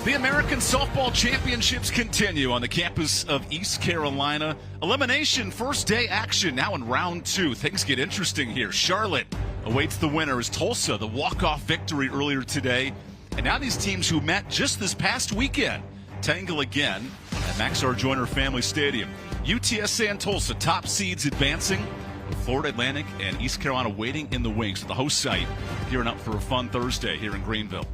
The American Softball Championships continue on the campus of East Carolina. Elimination first day action now in round 2. Things get interesting here. Charlotte awaits the winner as Tulsa, the walk-off victory earlier today. And now these teams who met just this past weekend tangle again at Max R. Joyner Family Stadium. UTSA and Tulsa, top seeds advancing, with Florida Atlantic and East Carolina waiting in the wings at the host site, gearing up for a fun Thursday here in Greenville.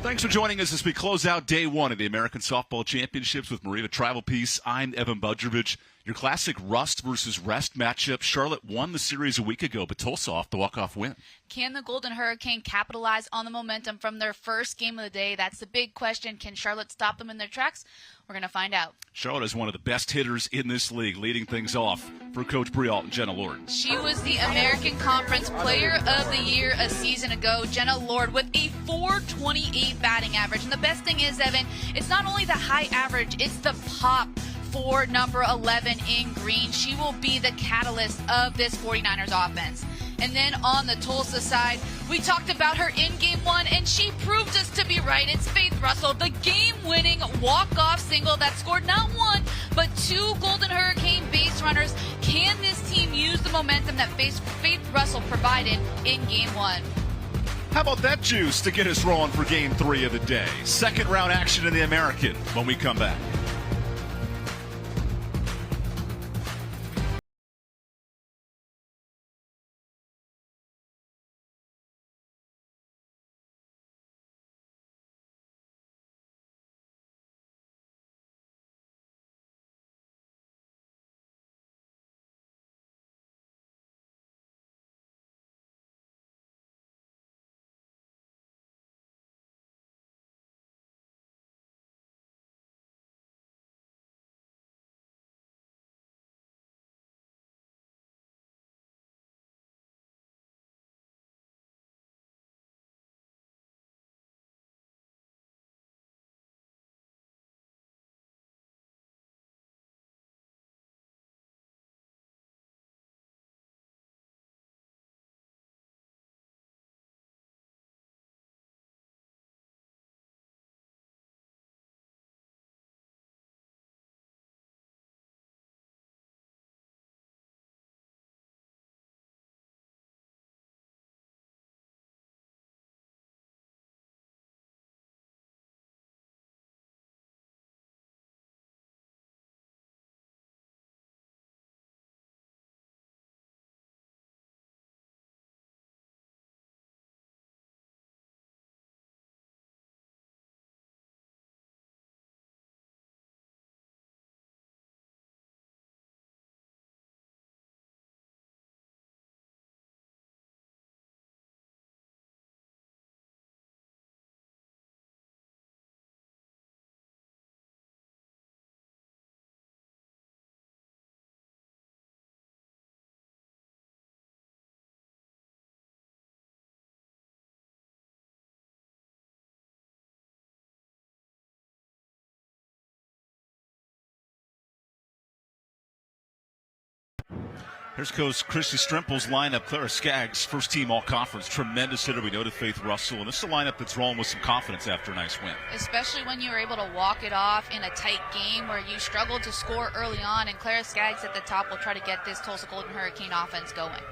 Thanks for joining us as we close out day 1 of the American Softball Championships with Maria Travel Piece. I'm Evan Budrovich. Your classic rust versus rest matchup. Charlotte won the series a week ago, but Tulsa off the walk-off win. Can the Golden Hurricane capitalize on the momentum from their first game of the day? That's the big question. Can Charlotte stop them in their tracks? We're going to find out. Charlotte is one of the best hitters in this league, leading things off for Coach Brialt and Jenna Lord. She was the American Conference Player of the Year a season ago. Jenna Lord with a .428 batting average. And the best thing is, Evan, it's not only the high average, it's the pop for number 11 in green. She will be the catalyst of this 49ers offense. And then on the Tulsa side, we talked about her in Game 1, and she proved us to be right. It's Faith Russell, the game-winning walk-off single that scored not 1, but 2 Golden Hurricane base runners. Can this team use the momentum that Faith Russell provided in Game 1? How about that juice to get us rolling for Game 3 of the day? Second round action in the American when we come back. Here's Coach Christy Strimple's lineup. Clara Skaggs, first team all-conference. Tremendous hitter. We noted Faith Russell. And this is a lineup that's rolling with some confidence after a nice win. Especially when you were able to walk it off in a tight game where you struggled to score early on. And Clara Skaggs at the top will try to get this Tulsa Golden Hurricane offense going.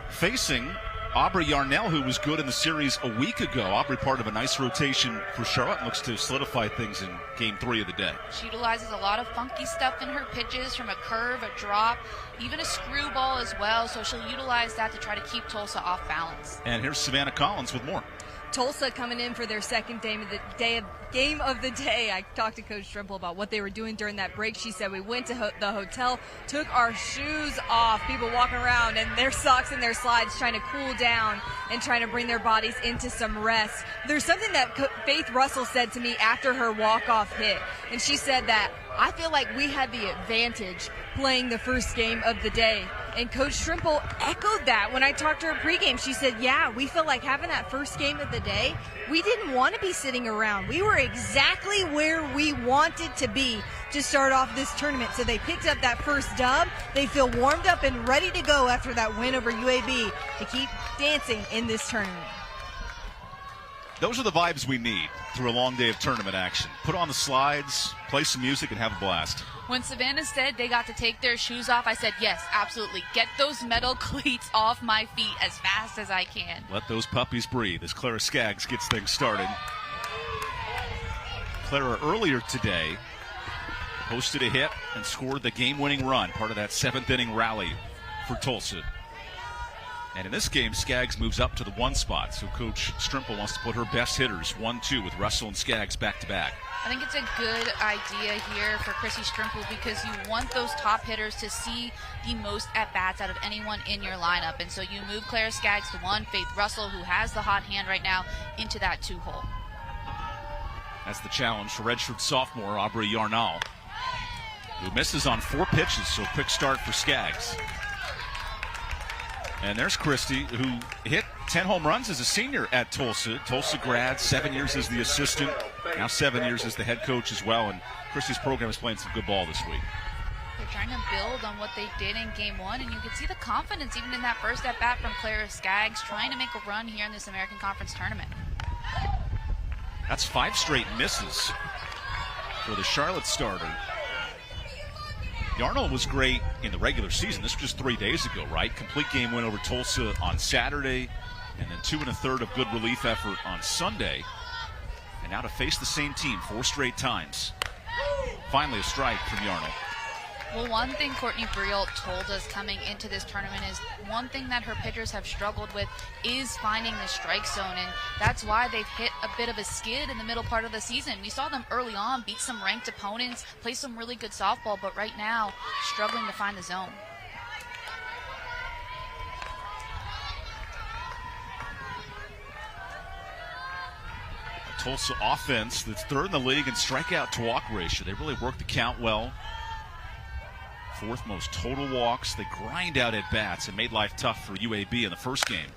Facing Aubrey Yarnell, who was good in the series a week ago. Aubrey part of a nice rotation for Charlotte, looks to solidify things in Game 3 of the day. She utilizes a lot of funky stuff in her pitches, from a curve, a drop, even a screwball as well. So she'll utilize that to try to keep Tulsa off balance. And here's Savannah Collins with more. Tulsa coming in for their second game of the day. I talked to Coach Strimple about what they were doing during that break. She said, we went to the hotel, took our shoes off, people walking around in their socks and their slides trying to cool down and trying to bring their bodies into some rest. There's something that Faith Russell said to me after her walk-off hit, and she said that, I feel like we had the advantage playing the first game of the day. And Coach Strimple echoed that when I talked to her pregame. She said, yeah, we felt like having that first game of the day, we didn't want to be sitting around. We were exactly where we wanted to be to start off this tournament. So they picked up that first dub. They feel warmed up and ready to go after that win over UAB to keep dancing in this tournament. Those are the vibes we need through a long day of tournament action. Put on the slides, play some music, and have a blast. When Savannah said they got to take their shoes off, I said, yes, absolutely. Get those metal cleats off my feet as fast as I can. Let those puppies breathe as Clara Skaggs gets things started. Clara earlier today posted a hit and scored the game-winning run, part of that 7th-inning rally for Tulsa. And in this game, Skaggs moves up to the 1 spot, so Coach Strimple wants to put her best hitters 1-2 with Russell and Skaggs back-to-back. I think it's a good idea here for Chrissy Strimple because you want those top hitters to see the most at-bats out of anyone in your lineup. And so you move Clara Skaggs to 1, Faith Russell, who has the hot hand right now, into that 2-hole. That's the challenge for redshirt sophomore Aubrey Yarnall, who misses on 4 pitches, so a quick start for Skaggs. And there's Christy, who hit 10 home runs as a senior at Tulsa. Tulsa grad, 7 years as the assistant, now 7 years as the head coach as well. And Christy's program is playing some good ball this week. They're trying to build on what they did in Game 1, and you can see the confidence even in that first at-bat from Clara Skaggs, trying to make a run here in this American Conference tournament. That's 5 straight misses for the Charlotte starter. Yarnall was great in the regular season. This was just 3 days ago, right? Complete game win over Tulsa on Saturday, and then 2 1/3 of good relief effort on Sunday. And now to face the same team 4 straight times. Finally a strike from Yarnall. Well, one thing Courtney Briel told us coming into this tournament is one thing that her pitchers have struggled with is finding the strike zone, and that's why they've hit a bit of a skid in the middle part of the season. We saw them early on beat some ranked opponents, play some really good softball, but right now struggling to find the zone. Tulsa offense that's 3rd in the league in strikeout to walk ratio. They really work the count well. 4th most total walks. They grind out at bats and made life tough for UAB in the first game.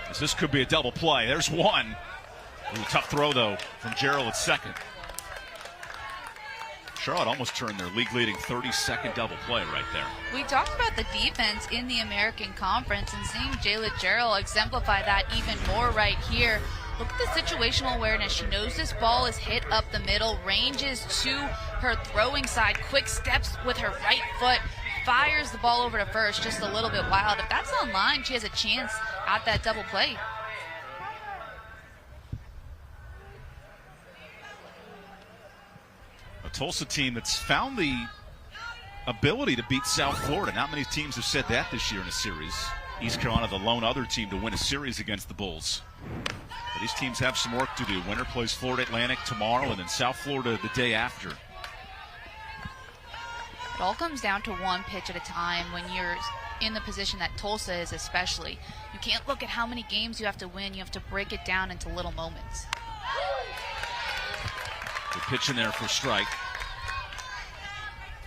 As this could be a double play. There's one. Ooh, tough throw though from Gerald at second. Charlotte almost turned their league-leading 30-second double play right there. We talked about the defense in the American Conference, and seeing Jayla Gerald exemplify that even more right here. Look at the situational awareness. She knows this ball is hit up the middle, ranges to her throwing side, quick steps with her right foot, fires the ball over to first, just a little bit wild. If that's on line, she has a chance at that double play. A Tulsa team that's found the ability to beat South Florida. Not many teams have said that this year in a series. East Carolina, the lone other team to win a series against the Bulls. But these teams have some work to do. Winner plays Florida Atlantic tomorrow, and then South Florida the day after. It all comes down to one pitch at a time when you're in the position that Tulsa is especially. You can't look at how many games you have to win. You have to break it down into little moments. Good pitch in there for strike.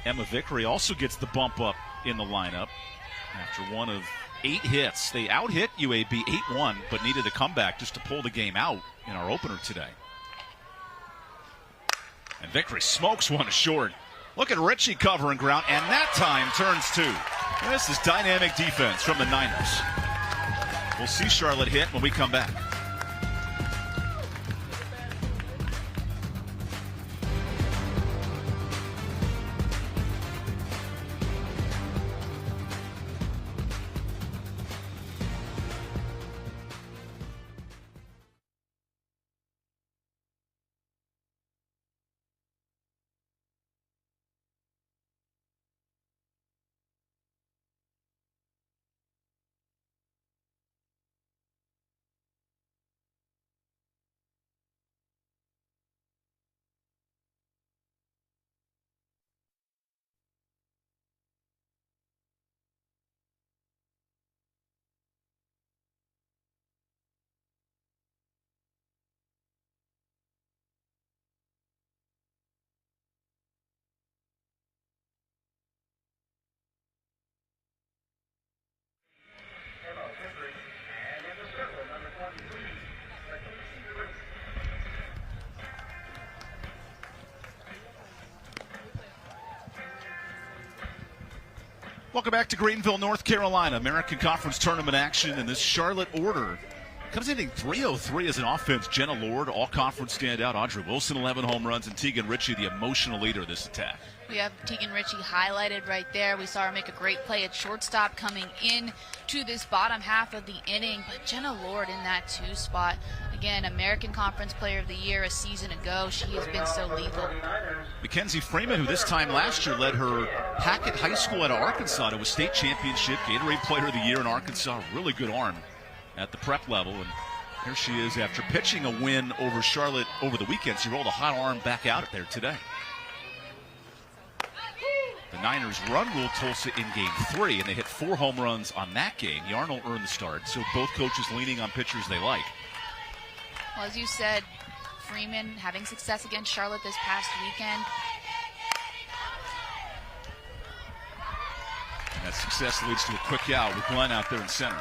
Emma Vickery also gets the bump up in the lineup after one of 8 hits. They out-hit UAB 8-1, but needed a comeback just to pull the game out in our opener today. And Vickery smokes one short. Look at Ritchie covering ground, and that time turns 2. And this is dynamic defense from the Niners. We'll see Charlotte hit when we come back. Welcome back to Greenville, North Carolina. American Conference Tournament action in this Charlotte order Comes in hitting .303 as an offense. Jenna Lord, all-conference standout. Audrey Wilson, 11 home runs. And Tegan Ritchie, the emotional leader of this attack. We have Tegan Ritchie highlighted right there. We saw her make a great play at shortstop coming in to this bottom half of the inning. But Jenna Lord in that 2 spot. Again, American Conference Player of the Year a season ago. She has been so lethal. Mackenzie Freeman, who this time last year led her Hackett High School out of Arkansas to a state championship. Gatorade Player of the Year in Arkansas. Really good arm at the prep level. And here she is after pitching a win over Charlotte over the weekend. She rolled a hot arm back out there today. The Niners run ruled Tulsa in Game 3, and they hit 4 home runs on that game. Yarnell earned the start, so both coaches leaning on pitchers they like. Well, as you said, Freeman having success against Charlotte this past weekend. And that success leads to a quick out with Glenn out there in center.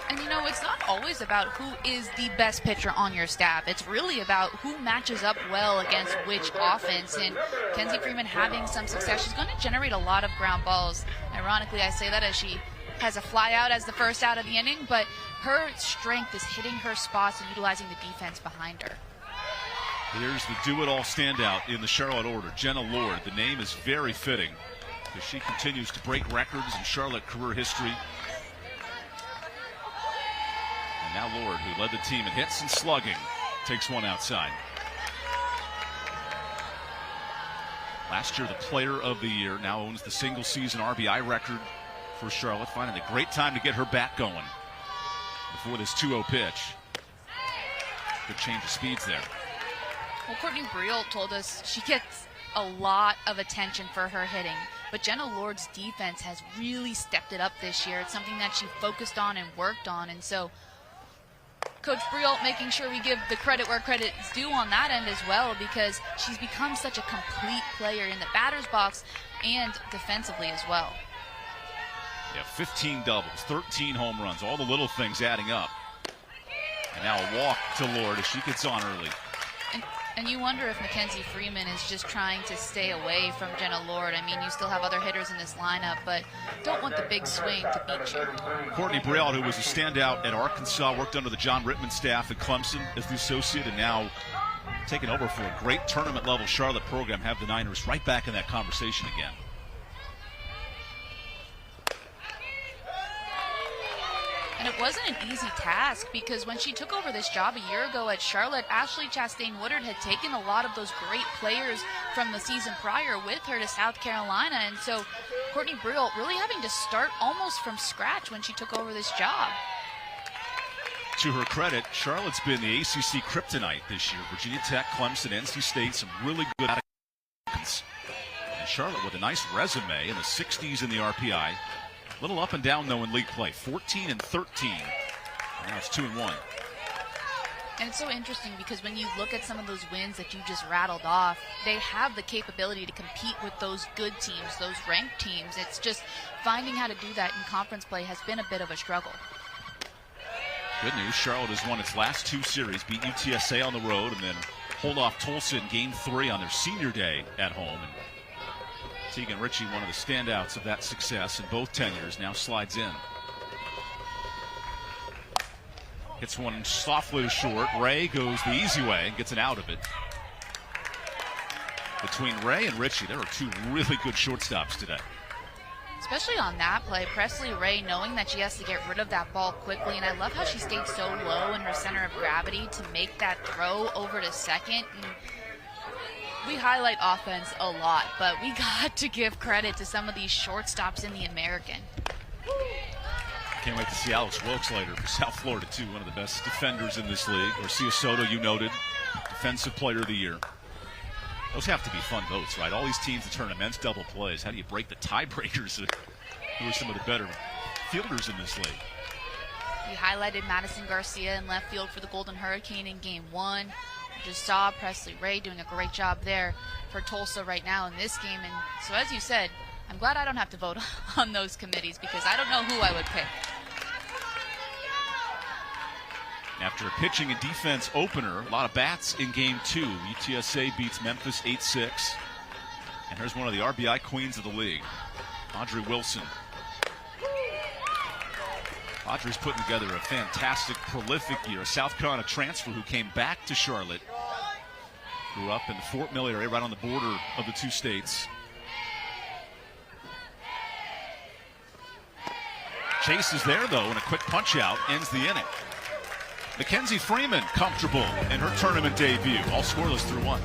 And you know, it's not always about who is the best pitcher on your staff. It's really about who matches up well against which offense. And Kenzie Freeman having some success, she's going to generate a lot of ground balls. Ironically, I say that as she has a fly out as the first out of the inning, but her strength is hitting her spots and utilizing the defense behind her. Here's the do-it-all standout in the Charlotte order, Jenna Lord. The name is very fitting because she continues to break records in Charlotte career history. Now Lord, who led the team in hits and slugging, takes one outside. Last year, the Player of the Year, now owns the single-season RBI record for Charlotte, finding a great time to get her back going before this 2-0 pitch. Good change of speeds there. Well, Courtney Briel told us she gets a lot of attention for her hitting, but Jenna Lord's defense has really stepped it up this year. It's something that she focused on and worked on, and so Coach Briel making sure we give the credit where credit is due on that end as well, because she's become such a complete player in the batter's box and defensively as well. Yeah, 15 doubles, 13 home runs, all the little things adding up. And now a walk to Lord as she gets on early. And you wonder if Mackenzie Freeman is just trying to stay away from Jenna Lord. I mean, you still have other hitters in this lineup, but don't want the big swing to beat you. Courtney Briel, who was a standout at Arkansas, worked under the John Rittman staff at Clemson as the associate, and now taking over for a great tournament-level Charlotte program, have the Niners right back in that conversation again. And it wasn't an easy task, because when she took over this job a year ago at Charlotte, Ashley Chastain Woodard had taken a lot of those great players from the season prior with her to South Carolina. And so Courtney Briel really having to start almost from scratch when she took over this job. To her credit, Charlotte's been the ACC kryptonite this year. Virginia Tech, Clemson, NC State, some really good outcomes. And Charlotte with a nice resume in the 60s in the RPI. A little up and down, though, in league play. 14 and 13. Now it's 2-1. And it's so interesting because when you look at some of those wins that you just rattled off, they have the capability to compete with those good teams, those ranked teams. It's just finding how to do that in conference play has been a bit of a struggle. Good news, Charlotte has won its last 2 series, beat UTSA on the road, and then hold off Tulsa in Game 3 on their senior day at home. And Tegan Ritchie, one of the standouts of that success in both tenures, now slides in. Hits one softly to short. Ray goes the easy way and gets an out of it. Between Ray and Ritchie, there are 2 really good shortstops today. Especially on that play, Presley Ray knowing that she has to get rid of that ball quickly, and I love how she stayed so low in her center of gravity to make that throw over to second. And we highlight offense a lot, but we got to give credit to some of these shortstops in the American. Can't wait to see Alex Wilkes later for South Florida, too. One of the best defenders in this league. Garcia Soto, you noted, Defensive Player of the Year. Those have to be fun votes, right? All these teams that turn immense double plays. How do you break the tiebreakers who are some of the better fielders in this league? We highlighted Madison Garcia in left field for the Golden Hurricane in Game 1. Just saw Presley Ray doing a great job there for Tulsa right now in this game. And so, as you said, I'm glad I don't have to vote on those committees because I don't know who I would pick. After a pitching and defense opener, a lot of bats in Game 2. UTSA beats Memphis 8-6. And here's one of the RBI queens of the league, Audrey Wilson. Audrey's putting together a fantastic, prolific year. A South Carolina transfer who came back to Charlotte. Grew up in the Fort Mill area, right on the border of the two states. Chase is there, though, and a quick punch-out ends the inning. Mackenzie Freeman comfortable in her tournament debut. All scoreless through one.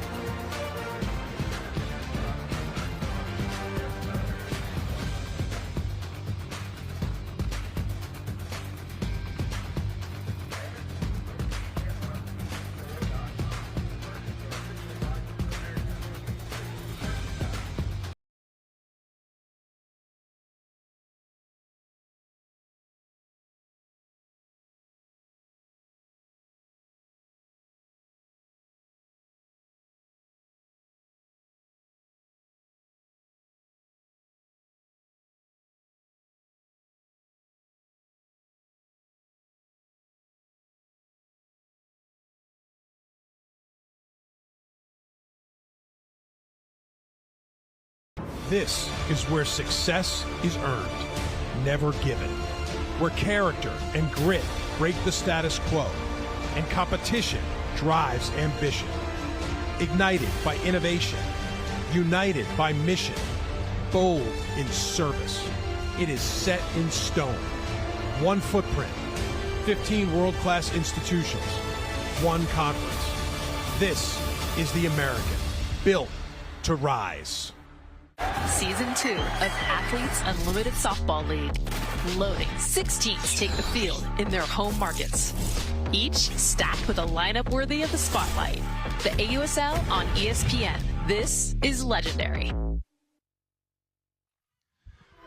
This is where success is earned, never given. Where character and grit break the status quo, and competition drives ambition. Ignited by innovation, united by mission, bold in service. It is set in stone. One footprint, 15 world-class institutions, one conference. This is the American, built to rise. Season 2 of Athletes Unlimited Softball League. Loading 6 teams take the field in their home markets. Each stacked with a lineup worthy of the spotlight. The AUSL on ESPN. This is legendary.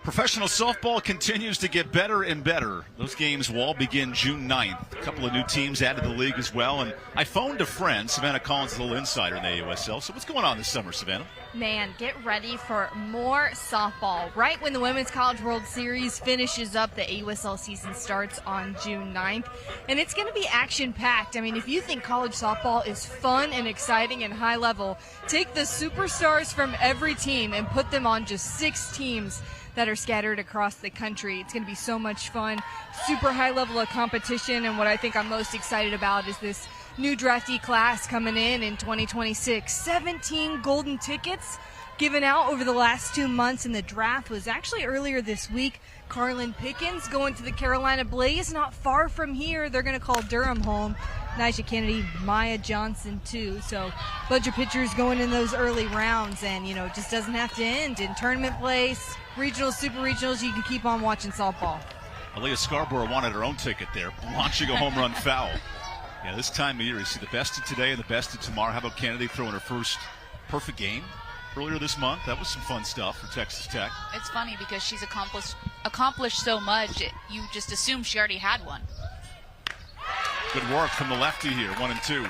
Professional softball continues to get better and better. Those games will all begin June 9th. A couple of new teams added to the league as well. And I phoned a friend, Savannah Collins, a little insider in the AUSL. So what's going on this summer, Savannah? Man, get ready for more softball. Right when the Women's College World Series finishes up, the AUSL season starts on June 9th. And it's going to be action-packed. I mean, if you think college softball is fun and exciting and high level, take the superstars from every team and put them on just 6 teams that are scattered across the country. It's going to be so much fun, super high level of competition, and what I think I'm most excited about is this new draftee class coming in 2026. 17 golden tickets given out over the last 2 months, and the draft was actually earlier this week. Carlin Pickens going to the Carolina Blaze, not far from here. They're going to call Durham home. Nyjah Kennedy, Maya Johnson too. So a bunch of pitchers going in those early rounds, and you know, it just doesn't have to end in tournament place, regionals, super regionals. You can keep on watching softball. Aaliyah Scarborough wanted her own ticket there, launching a home run foul. Yeah, this time of year, you see the best of today and the best of tomorrow. How about Kennedy throwing her first perfect game earlier this month? That was some fun stuff for Texas Tech. It's funny because she's accomplished so much, you just assume she already had one. Good work from the lefty here, 1 and 2.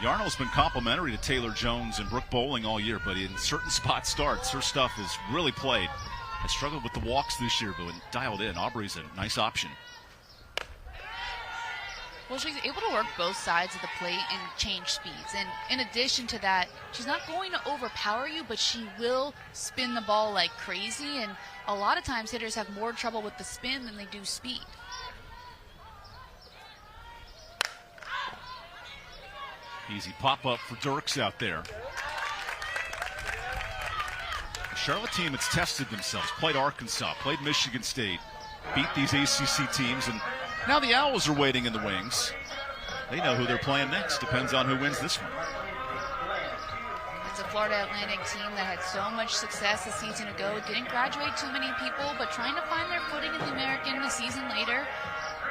Yarnell's been complimentary to Taylor Jones and Brooke Bowling all year, but in certain spot starts, her stuff has really played. Has struggled with the walks this year, but when dialed in, Aubrey's a nice option. Well, she's able to work both sides of the plate and change speeds. And in addition to that, she's not going to overpower you, but she will spin the ball like crazy. And a lot of times hitters have more trouble with the spin than they do speed. Easy pop-up for Dirks out there. The Charlotte team has tested themselves, played Arkansas, played Michigan State, beat these ACC teams, and now the Owls are waiting in the wings. They know who they're playing next. Depends on who wins this one. It's a Florida Atlantic team that had so much success a season ago. It didn't graduate too many people, but trying to find their footing in the American a season later.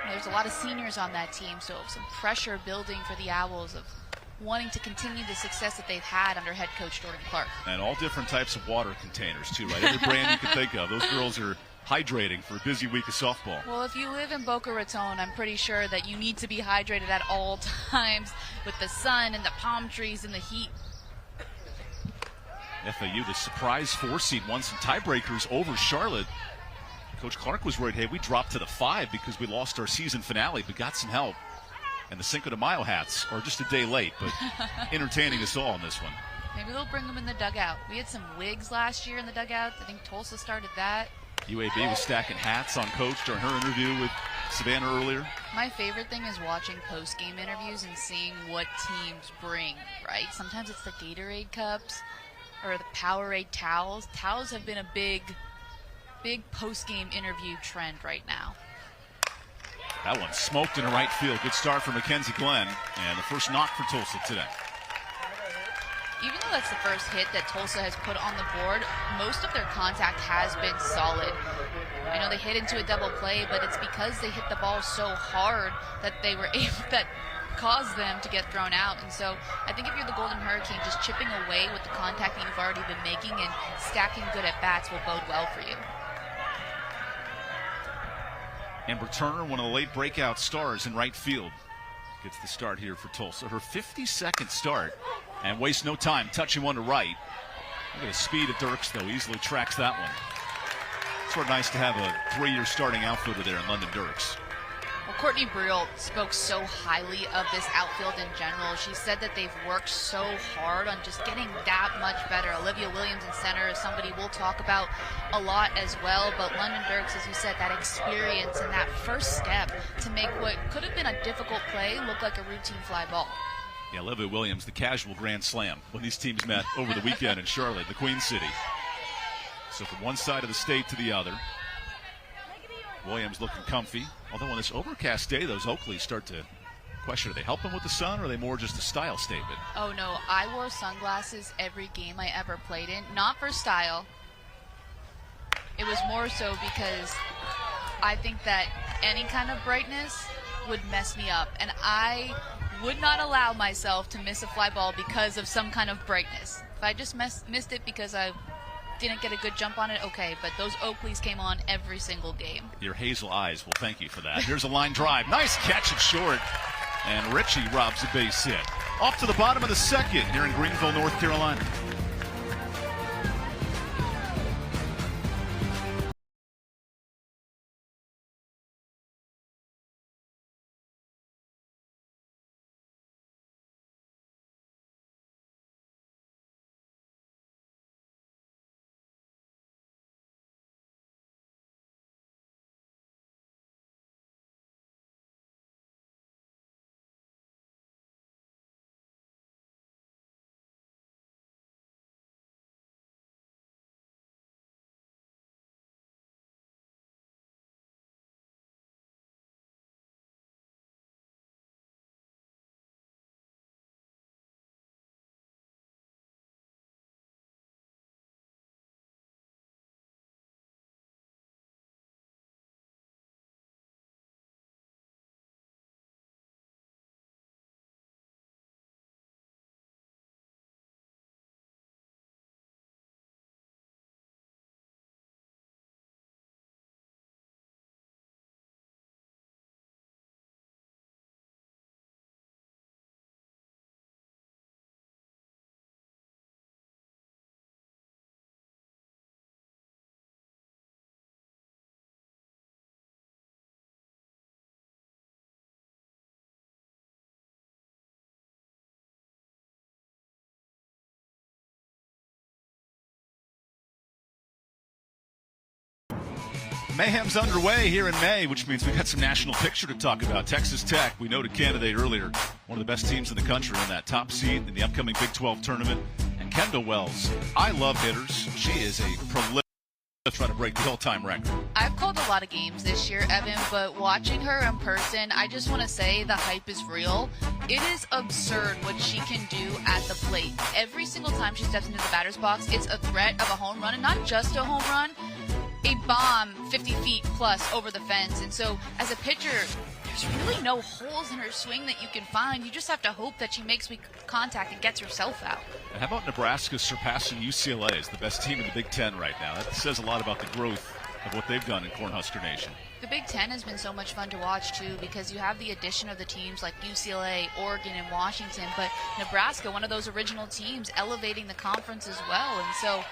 There's a lot of seniors on that team, so some pressure building for the Owls of wanting to continue the success that they've had under head coach Jordan Clark. And all different types of water containers, too, right? Every brand you can think of. Those girls are hydrating for a busy week of softball. Well, if you live in Boca Raton, I'm pretty sure that you need to be hydrated at all times with the sun and the palm trees and the heat. FAU, the surprise 4-seed, won some tiebreakers over Charlotte. Coach Clark was worried, hey, we dropped to the 5 because we lost our season finale, but got some help. And the Cinco de Mayo hats are just a day late, but entertaining us all on this one. Maybe they'll bring him in the dugout. We had some wigs last year in the dugout. I think Tulsa started that. UAB was stacking hats on Coach during her interview with Savannah earlier. My favorite thing is watching post-game interviews and seeing what teams bring, right? Sometimes it's the Gatorade cups or the Powerade towels. Towels have been a big post-game interview trend right now. That one smoked in the right field. Good start for Mackenzie Glenn, and the first knock for Tulsa today. Even though that's the first hit that Tulsa has put on the board, most of their contact has been solid. I know they hit into a double play, but it's because they hit the ball so hard that they were able, that caused them to get thrown out. And so I think if you're the Golden Hurricane, just chipping away with the contact that you've already been making and stacking good at bats will bode well for you. Amber Turner, one of the late breakout stars in right field, gets the start here for Tulsa. Her 52nd start, and wastes no time touching one to right. Look at the speed of Dirks, though. Easily tracks that one. It's sort of nice to have a 3-year starting outfielder there in London Dirks. Well, Courtney Briel spoke so highly of this outfield in general. She said that they've worked so hard on just getting that much better. Olivia Williams in center is somebody we'll talk about a lot as well. But London Dirks, as you said, that experience and that first step to make what could have been a difficult play look like a routine fly ball. Yeah, Olivia Williams, the casual grand slam when these teams met over the weekend in Charlotte, the Queen City. So from one side of the state to the other, Williams looking comfy. Although on this overcast day, those Oakleys start to question, are they helping with the sun, or are they more just a style statement? Oh, no. I wore sunglasses every game I ever played in. Not for style. It was more so because I think that any kind of brightness would mess me up. And I would not allow myself to miss a fly ball because of some kind of brightness. If I just missed it because I didn't get a good jump on it, okay, but those Oakleys came on every single game. Your hazel eyes will thank you for that. Here's a line drive. Nice catch at short. And Ritchie robs a base hit. Off to the bottom of the second here in Greenville, North Carolina. Mayhem's underway here in May, which means we've got some national picture to talk about. Texas Tech, we noted candidate earlier, one of the best teams in the country in that top seed in the upcoming Big 12 tournament. And Kendall Wells, I love hitters. She is a prolific, trying to break the all-time record. I've called a lot of games this year, Evan, but watching her in person, I just want to say the hype is real. It is absurd what she can do at the plate. Every single time she steps into the batter's box, it's a threat of a home run, and not just a home run, a bomb 50 feet plus over the fence. And so as a pitcher, there's really no holes in her swing that you can find. You just have to hope that she makes weak contact and gets herself out. And how about Nebraska surpassing UCLA as the best team in the Big Ten right now? That says a lot about the growth of what they've done in Cornhusker Nation. The Big Ten has been so much fun to watch, too, because you have the addition of the teams like UCLA, Oregon, and Washington, but Nebraska, one of those original teams, elevating the conference as well. And so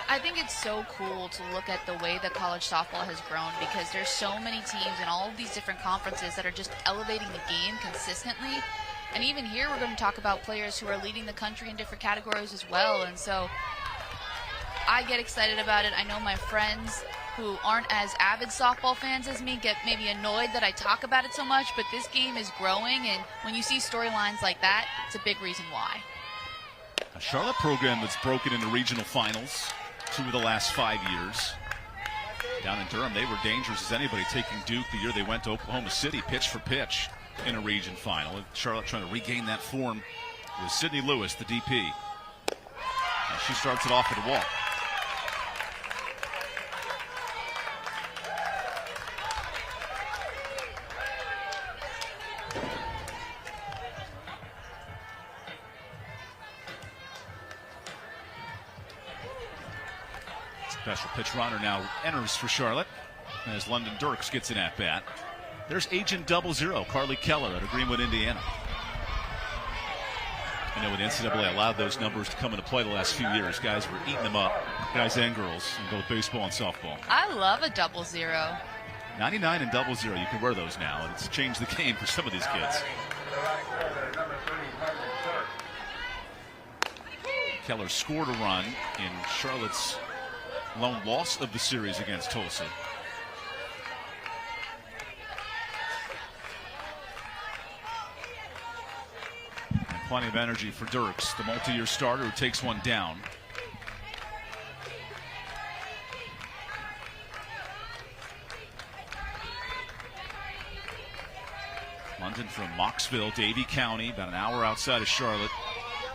I think it's so cool to look at the way that college softball has grown, because there's so many teams in all of these different conferences that are just elevating the game consistently. And even here, we're going to talk about players who are leading the country in different categories as well. And so I get excited about it. I know my friends who aren't as avid softball fans as me get maybe annoyed that I talk about it so much, but this game is growing, and when you see storylines like that, it's a big reason why. A Charlotte program that's broken into regional finals 2 of the last 5 years. Down in Durham, they were dangerous as anybody, taking Duke the year they went to Oklahoma City pitch for pitch in a region final. And Charlotte trying to regain that form with Sydney Lewis, the DP. And she starts it off at the wall. Special pitch runner now enters for Charlotte as London Dirks gets an at-bat. There's Agent 00, Carly Keller out of Greenwood, Indiana. I know when the NCAA allowed those numbers to come into play the last few years, guys were eating them up, guys and girls, in both baseball and softball. I love a 00. 99 and 00, you can wear those now, and it's changed the game for some of these kids. Keller scored a run in Charlotte's lone loss of the series against Tulsa. And plenty of energy for Dirks, the multi-year starter who takes one down. London from Mocksville, Davie County, about an hour outside of Charlotte.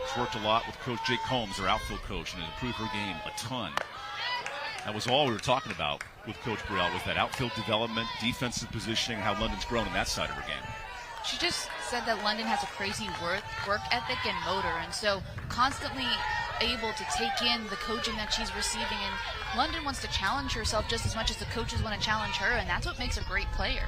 She's worked a lot with Coach Jake Combs, their outfield coach, and has improved her game a ton. That was all we were talking about with Coach Brielle, was that outfield development, defensive positioning, how London's grown in that side of her game. She just said that London has a crazy work ethic and motor, and so constantly able to take in the coaching that she's receiving. And London wants to challenge herself just as much as the coaches want to challenge her, and that's what makes a great player.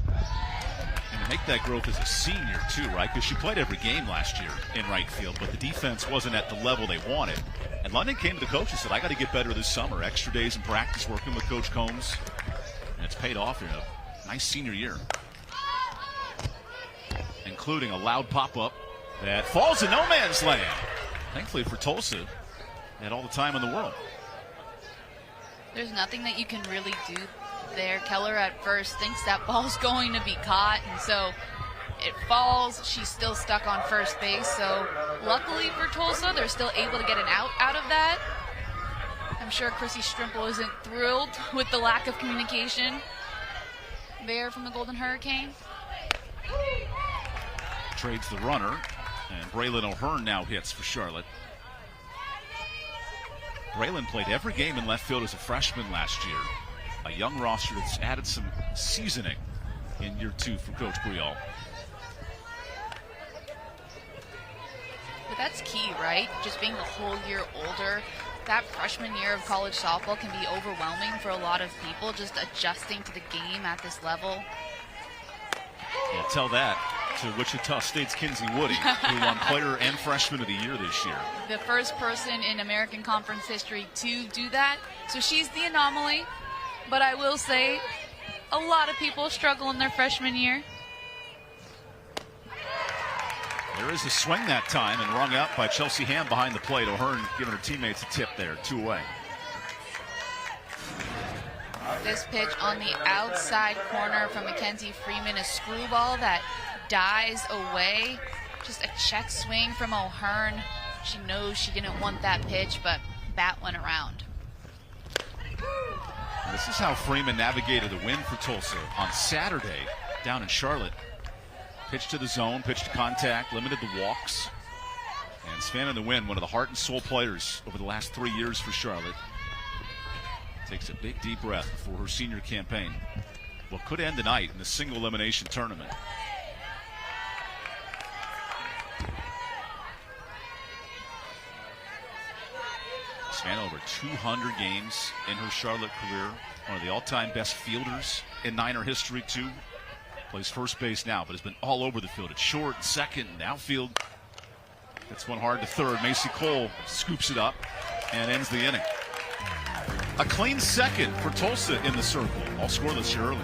And to make that growth as a senior, too, right? Because she played every game last year in right field, but the defense wasn't at the level they wanted. And London came to the coach and said, I got to get better this summer. Extra days in practice working with Coach Combs. And it's paid off in a nice senior year. Including a loud pop-up that falls in no man's land. Thankfully for Tulsa, they had all the time in the world. There's nothing that you can really do there. Keller at first thinks that ball's going to be caught, and so it falls. She's still stuck on first base, so luckily for Tulsa, they're still able to get an out of that. I'm sure Chrissy Strimple isn't thrilled with the lack of communication there from the Golden Hurricane. Trades the runner, and Braylon O'Hearn now hits for Charlotte. Braylon played every game in left field as a freshman last year. A young roster that's added some seasoning in year 2 for Coach Brielle. But that's key, right? Just being a whole year older. That freshman year of college softball can be overwhelming for a lot of people, just adjusting to the game at this level. Yeah, tell that to Wichita State's Kinsey Woody, who won Player and Freshman of the Year this year. The first person in American Conference history to do that. So she's the anomaly. But I will say, a lot of people struggle in their freshman year. There is a swing that time, and rung out by Chelsea Ham behind the plate. O'Hearn giving her teammates a tip there, 2 away. This pitch on the outside corner from Mackenzie Freeman, a screwball that dies away. Just a check swing from O'Hearn. She knows she didn't want that pitch, but bat went around. This is how Freeman navigated the win for Tulsa on Saturday down in Charlotte. Pitch to the zone, pitch to contact, limited the walks. And Savannah the win, one of the heart and soul players over the last 3 years for Charlotte. Takes a big deep breath before her senior campaign. What could end tonight in the single elimination tournament. Savannah over 200 games in her Charlotte career. One of the all-time best fielders in Niner history, too. Plays first base now, but has been all over the field. At short, and second, and outfield. Gets one hard to third. Macy Cole scoops it up and ends the inning. A clean second for Tulsa in the circle. All scoreless here early.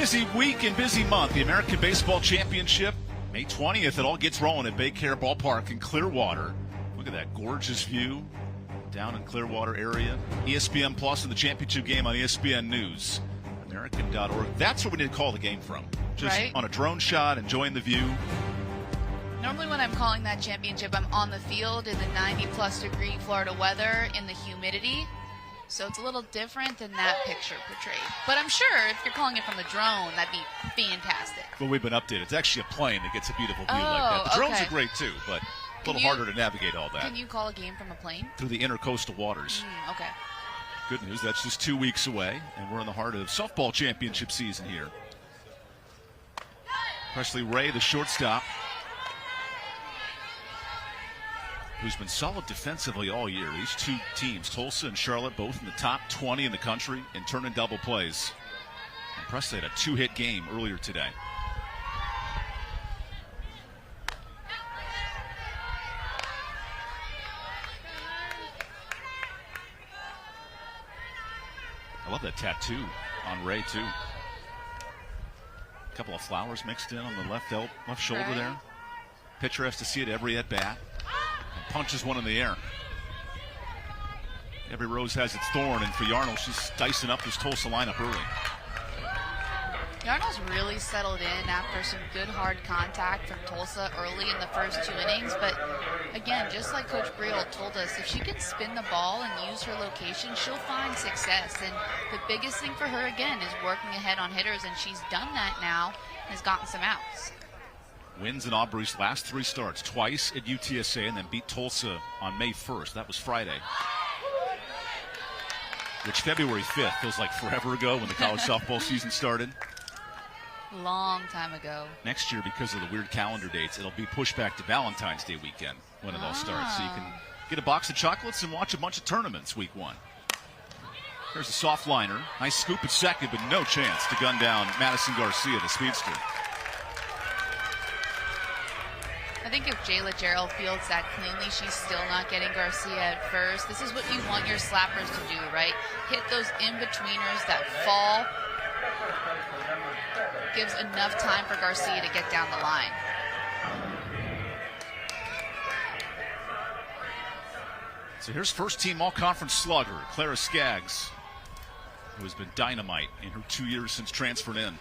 busy week and busy month. The American Baseball Championship, May 20th. It all gets rolling at Baycare Ballpark in Clearwater. Look at that gorgeous view down in Clearwater area. ESPN Plus and the championship game on ESPN News. American.org. That's where we need to call the game from. Just right on a drone shot, enjoying the view. Normally when I'm calling that championship, I'm on the field in the 90-plus degree Florida weather in the humidity. So it's a little different than that picture portrayed. But I'm sure if you're calling it from the drone, that'd be fantastic. Well, we've been updated. It's actually a plane that gets a beautiful view like that. The drones are great too, but a little harder to navigate all that. Can you call a game from a plane? Through the intercoastal waters. Okay. Good news, that's just 2 weeks away, and we're in the heart of softball championship season here. Presley Ray, the shortstop, who's been solid defensively all year. These two teams, Tulsa and Charlotte, both in the top 20 in the country in turn-in double plays. And Presley had a 2-hit game earlier today. I love that tattoo on Ray, too. A couple of flowers mixed in on the left shoulder there. Pitcher has to see it every at-bat. And punches one in the air. Every rose has its thorn, and for Yarnell, she's dicing up this Tulsa lineup early. Yarnell's really settled in after some good hard contact from Tulsa early in the first 2 innings. But again, just like Coach Briel told us, if she can spin the ball and use her location, she'll find success. And the biggest thing for her, again, is working ahead on hitters, and she's done that now and has gotten some outs. Wins in Aubrey's last 3 starts, twice at UTSA, and then beat Tulsa on May 1st. That was Friday. Which February 5th feels like forever ago when the college softball season started. Long time ago. Next year, because of the weird calendar dates, it'll be pushed back to Valentine's Day weekend when it all starts. So you can get a box of chocolates and watch a bunch of tournaments week 1. There's a soft liner. Nice scoop at second, but no chance to gun down Madison Garcia, the speedster. I think if Jayla Jarrell fields that cleanly, she's still not getting Garcia at first. This is what you want your slappers to do, right? Hit those in-betweeners that fall. Gives enough time for Garcia to get down the line. So here's first-team all-conference slugger, Clara Skaggs, who has been dynamite in her 2 years since transferring in.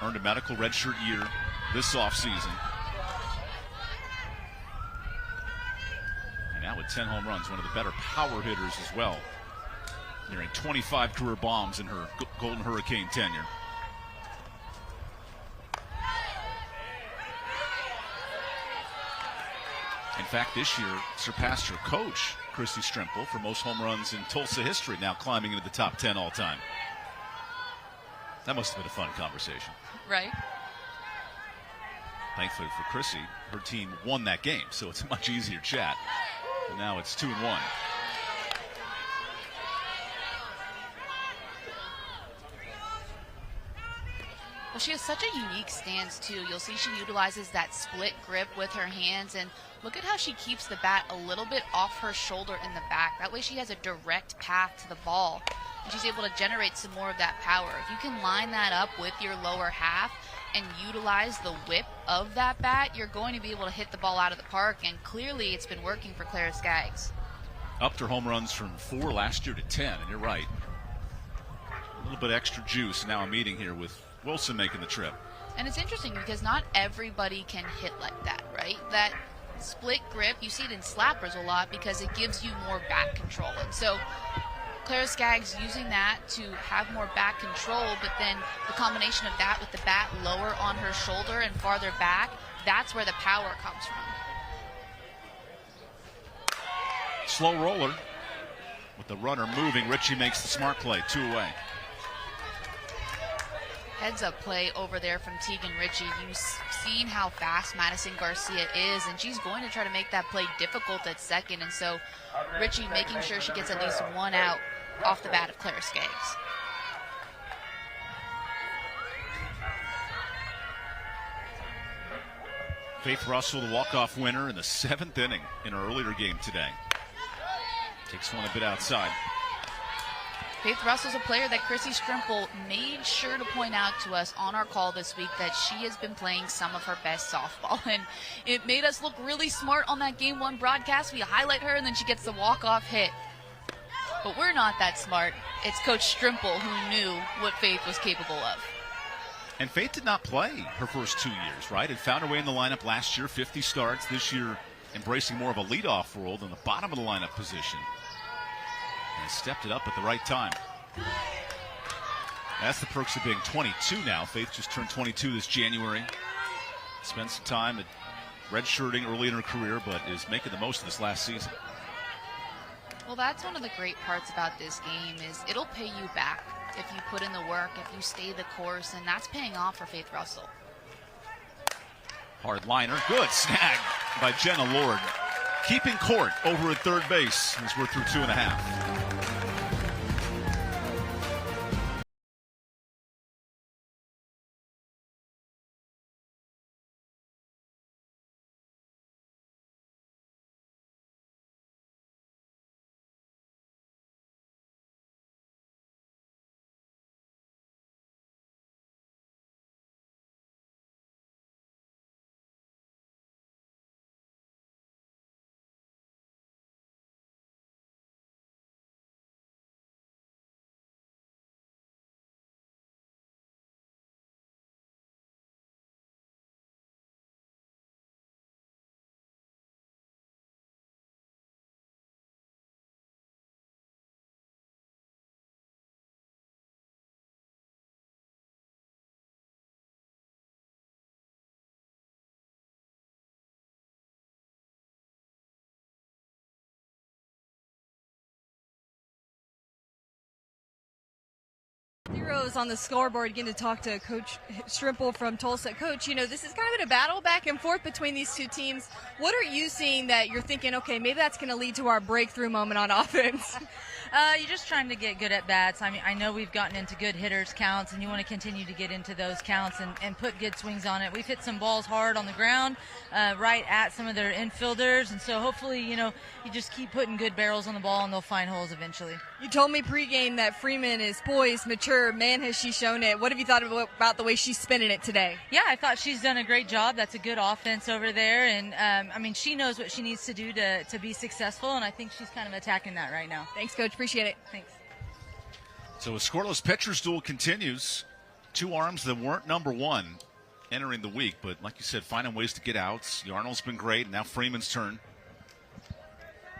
Earned a medical redshirt year this offseason. And now with 10 home runs, one of the better power hitters as well. Nearing 25 career bombs in her Golden Hurricane tenure. In fact, this year surpassed her coach, Christy Strimple, for most home runs in Tulsa history, now climbing into the top 10 all time. That must have been a fun conversation. Right. Thankfully for Chrissy, her team won that game, so it's a much easier chat. And now it's 2-1. Well, she has such a unique stance, too. You'll see she utilizes that split grip with her hands, and look at how she keeps the bat a little bit off her shoulder in the back. That way she has a direct path to the ball, and she's able to generate some more of that power. If you can line that up with your lower half and utilize the whip of that bat, you're going to be able to hit the ball out of the park, and clearly it's been working for Clara Skaggs. Upped her home runs from 4 last year to 10, and you're right. A little bit extra juice now I'm eating here with Wilson making the trip. And it's interesting because not everybody can hit like that, right? That split grip, you see it in slappers a lot because it gives you more bat control. And so Clara Skaggs using that to have more bat control, but then the combination of that with the bat lower on her shoulder and farther back, that's where the power comes from. Slow roller. With the runner moving, Ritchie makes the smart play, 2 away. Heads up play over there from Tegan Ritchie. You've seen how fast Madison Garcia is, and she's going to try to make that play difficult at second. And so Ritchie making sure she gets at least 1 out off the bat of Clara Skaggs. Faith Russell, the walk-off winner in the 7th inning in her earlier game today. Takes one a bit outside. Faith Russell's a player that Chrissy Strimple made sure to point out to us on our call this week that she has been playing some of her best softball. And it made us look really smart on that Game 1 broadcast. We highlight her, and then she gets the walk-off hit. But we're not that smart. It's Coach Strimple who knew what Faith was capable of. And Faith did not play her first 2 years, right? It found her way in the lineup last year, 50 starts. This year, embracing more of a leadoff role than the bottom of the lineup position. And stepped it up at the right time. That's the perks of being 22 now. Faith just turned 22 this January. Spent some time at redshirting early in her career, but is making the most of this last season. Well, that's one of the great parts about this game is it'll pay you back if you put in the work, if you stay the course, and that's paying off for Faith Russell. Hard liner. Good snag by Jenna Lord. Keeping court over at third base as we're through 2.5. Zeros on the scoreboard. Getting to talk to Coach Strimple from Tulsa. Coach, you know, this is kind of been a battle back and forth between these two teams. What are you seeing that you're thinking, okay, maybe that's going to lead to our breakthrough moment on offense? You're just trying to get good at bats. I mean, I know we've gotten into good hitters counts, and you want to continue to get into those counts and put good swings on it. We've hit some balls hard on the ground, right at some of their infielders, and so hopefully, you know, you just keep putting good barrels on the ball, and they'll find holes eventually. You told me pregame that Freeman is poised, mature. Man, has she shown it. What have you thought about the way she's spinning it today? Yeah, I thought she's done a great job. That's a good offense over there, and I mean, she knows what she needs to do to be successful, and I think she's kind of attacking that right now. Thanks, Coach. Appreciate it. Thanks. So a scoreless pitcher's duel continues. Two arms that weren't number one entering the week, but like you said, finding ways to get outs. Yarnell's been great, and now Freeman's turn.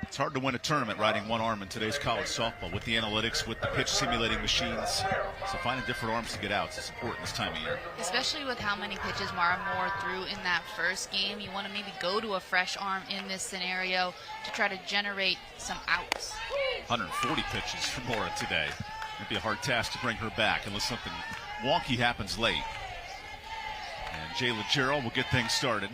It's hard to win a tournament riding one arm in today's college softball with the analytics, with the pitch simulating machines. So finding different arms to get outs is important this time of year. Especially with how many pitches Mara Moore threw in that first game. You want to maybe go to a fresh arm in this scenario to try to generate some outs. 140 pitches for Mora today. It'd be a hard task to bring her back unless something wonky happens late. And Jayla Gerald will get things started.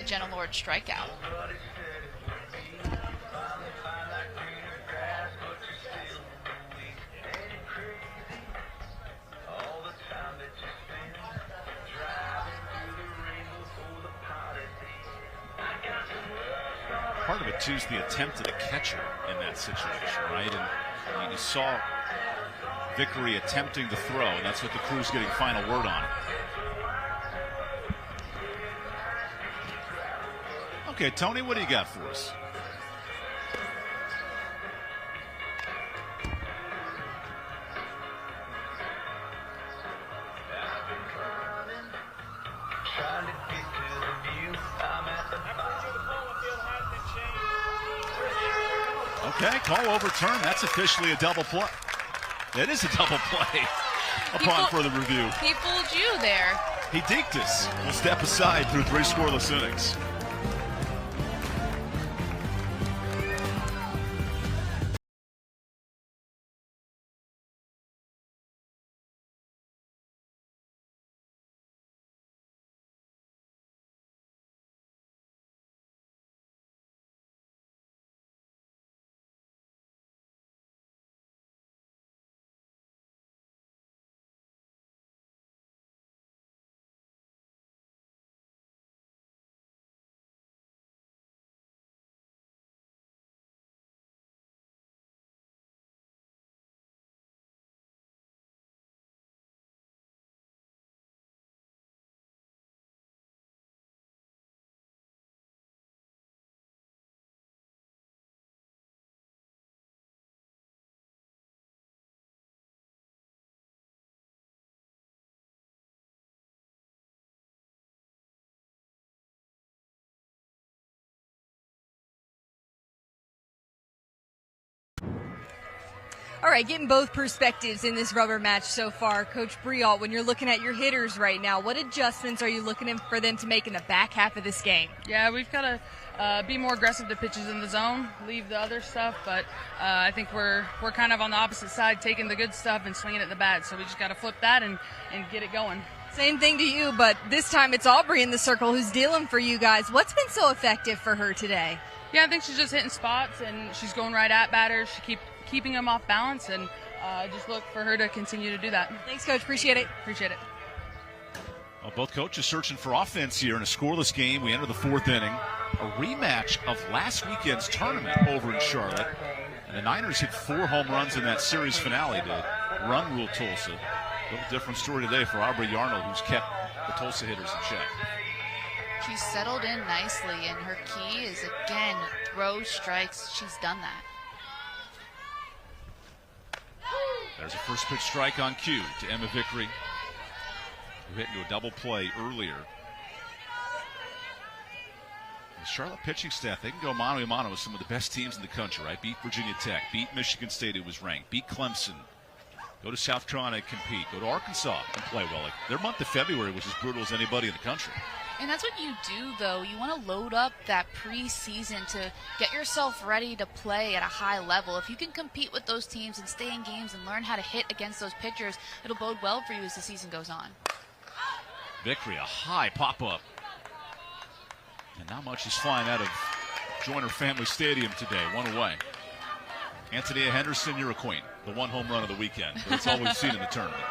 Jenna Lord strikeout. Part of it, too, is the attempt at a catcher in that situation, right? And you saw Vickery attempting to throw, and that's what the crew's getting final word on. Okay, Tony, what do you got for us? Okay, call overturned. That's officially a double play. It is a double play upon further review. He fooled you there. He deked us. We'll step aside through 3 scoreless innings. All right, getting both perspectives in this rubber match so far. Coach Briault, when you're looking at your hitters right now, what adjustments are you looking for them to make in the back half of this game? Yeah, we've got to be more aggressive to pitches in the zone, leave the other stuff, but I think we're kind of on the opposite side, taking the good stuff and swinging at the bad, so we just got to flip that and get it going. Same thing to you, but this time it's Aubrey in the circle who's dealing for you guys. What's been so effective for her today? Yeah, I think she's just hitting spots, and she's going right at batters. She keeping them off balance, and just look for her to continue to do that. Thanks, Coach. Appreciate it. Appreciate it. Well, both coaches searching for offense here in a scoreless game. We enter the 4th inning. A rematch of last weekend's tournament over in Charlotte. And the Niners hit 4 home runs in that series finale to run rule Tulsa. A little different story today for Aubrey Yarnold, who's kept the Tulsa hitters in check. She's settled in nicely, and her key is, again, throw strikes. She's done that. There's a first pitch strike on cue to Emma Vickery, who hit into a double play earlier. The Charlotte pitching staff, they can go mano a mano with some of the best teams in the country, right? Beat Virginia Tech, beat Michigan State, who was ranked, beat Clemson, go to South Carolina and compete, go to Arkansas and play well. Like, their month of February was as brutal as anybody in the country. And that's what you do, though. You want to load up that preseason to get yourself ready to play at a high level. If you can compete with those teams and stay in games and learn how to hit against those pitchers, it'll bode well for you as the season goes on. Vickery, a high pop-up. And not much is flying out of Joyner Family Stadium today. 1 away. Antonia Henderson, you're a queen. The 1 home run of the weekend. That's all we've seen in the tournament.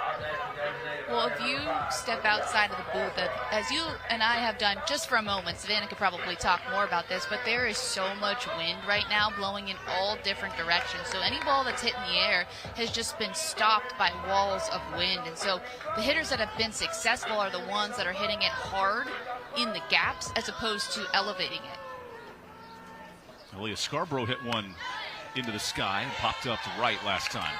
Well, if you step outside of the booth, as you and I have done just for a moment, Savannah could probably talk more about this, but there is so much wind right now blowing in all different directions. So any ball that's hit in the air has just been stopped by walls of wind. And so the hitters that have been successful are the ones that are hitting it hard in the gaps as opposed to elevating it. Aaliyah Scarborough hit one into the sky and popped up to right last time.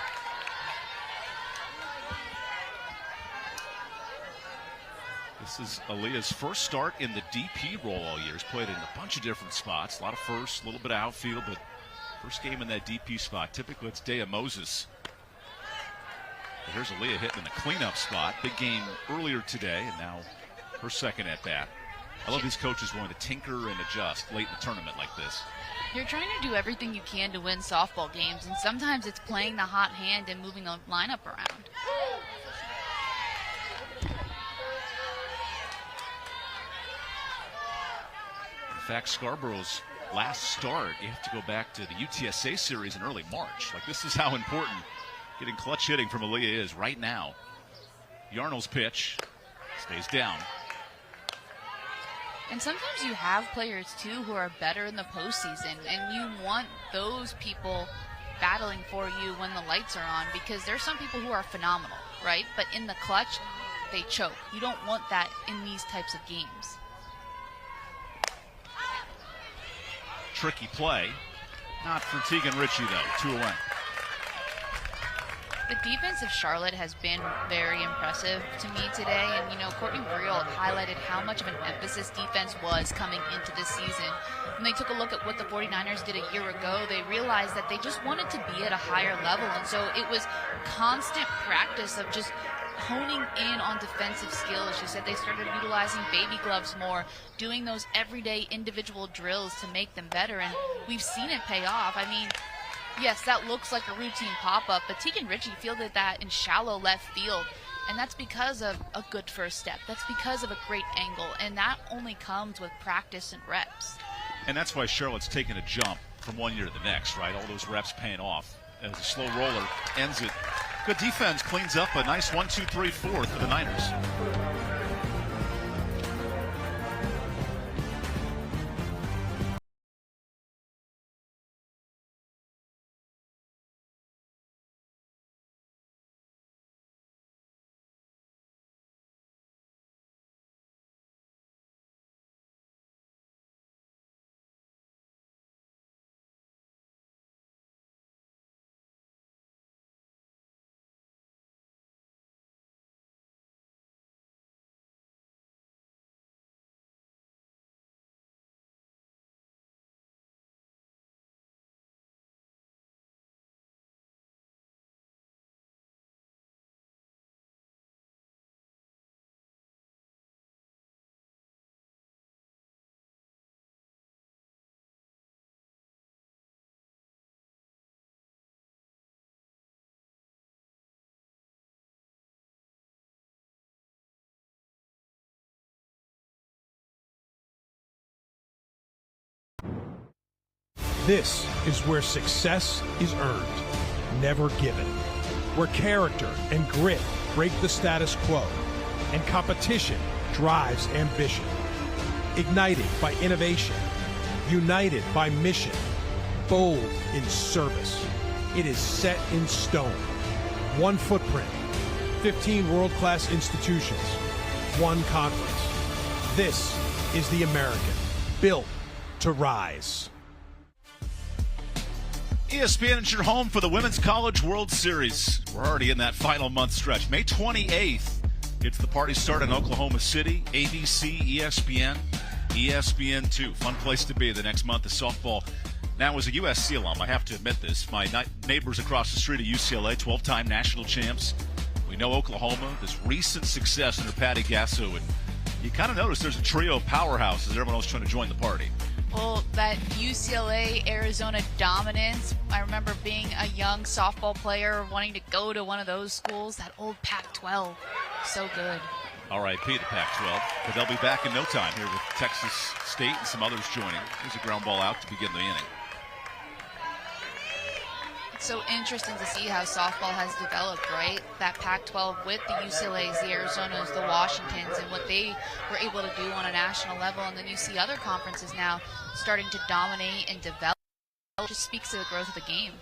This is Aaliyah's first start in the DP role all year. He's played in a bunch of different spots, a lot of first, a little bit of outfield, but first game in that DP spot. Typically it's Dea Moses. But here's Aaliyah hitting in the cleanup spot. Big game earlier today, and now her second at bat. I love these coaches wanting to tinker and adjust late in the tournament like this. You're trying to do everything you can to win softball games, and sometimes it's playing the hot hand and moving the lineup around. fact, Scarborough's last start, you have to go back to the UTSA series in early March. Like, this is how important getting clutch hitting from Aaliyah is right now. Yarnell's pitch stays down. And sometimes you have players, too, who are better in the postseason, and you want those people battling for you when the lights are on, because there's some people who are phenomenal, right? But in the clutch, they choke. You don't want that in these types of games. Tricky play. Not for Tegan Ritchie, though. 2 away. The defense of Charlotte has been very impressive to me today, and you know, Courtney Briel highlighted how much of an emphasis defense was coming into this season. When they took a look at what the 49ers did a year ago, they realized that they just wanted to be at a higher level, and so it was constant practice of just honing in on defensive skills. She said they started utilizing baby gloves more, doing those everyday individual drills to make them better, and we've seen it pay off. I mean, yes, that looks like a routine pop-up, but Tegan Ritchie fielded that in shallow left field, and that's because of a good first step. That's because of a great angle, and that only comes with practice and reps. And that's why Charlotte's taken a jump from one year to the next, right? All those reps paying off. As a slow roller ends it. Good defense cleans up a nice 1-2-3-4 for the Niners. This is where success is earned, never given. Where character and grit break the status quo, and competition drives ambition. Ignited by innovation, united by mission, bold in service. It is set in stone. One footprint, 15 world-class institutions, one conference. This is the American, built to rise. ESPN is your home for the Women's College World Series. We're already in that final month stretch. May 28th gets the party started in Oklahoma City. ABC, ESPN, ESPN2. Fun place to be the next month of softball. Now, as a USC alum, I have to admit this. My neighbors across the street at UCLA, 12-time national champs. We know Oklahoma, this recent success under Patty Gasso. And you kind of notice there's a trio of powerhouses. Everyone else trying to join the party. Well, that UCLA-Arizona dominance, I remember being a young softball player wanting to go to one of those schools, that old Pac-12. So good. R.I.P. the Pac-12. But they'll be back in no time here with Texas State and some others joining. There's a ground ball out to begin the inning. It's so interesting to see how softball has developed, right? That Pac-12 with the UCLAs, the Arizonas, the Washingtons, and what they were able to do on a national level. And then you see other conferences now starting to dominate and develop. It just speaks to the growth of the game.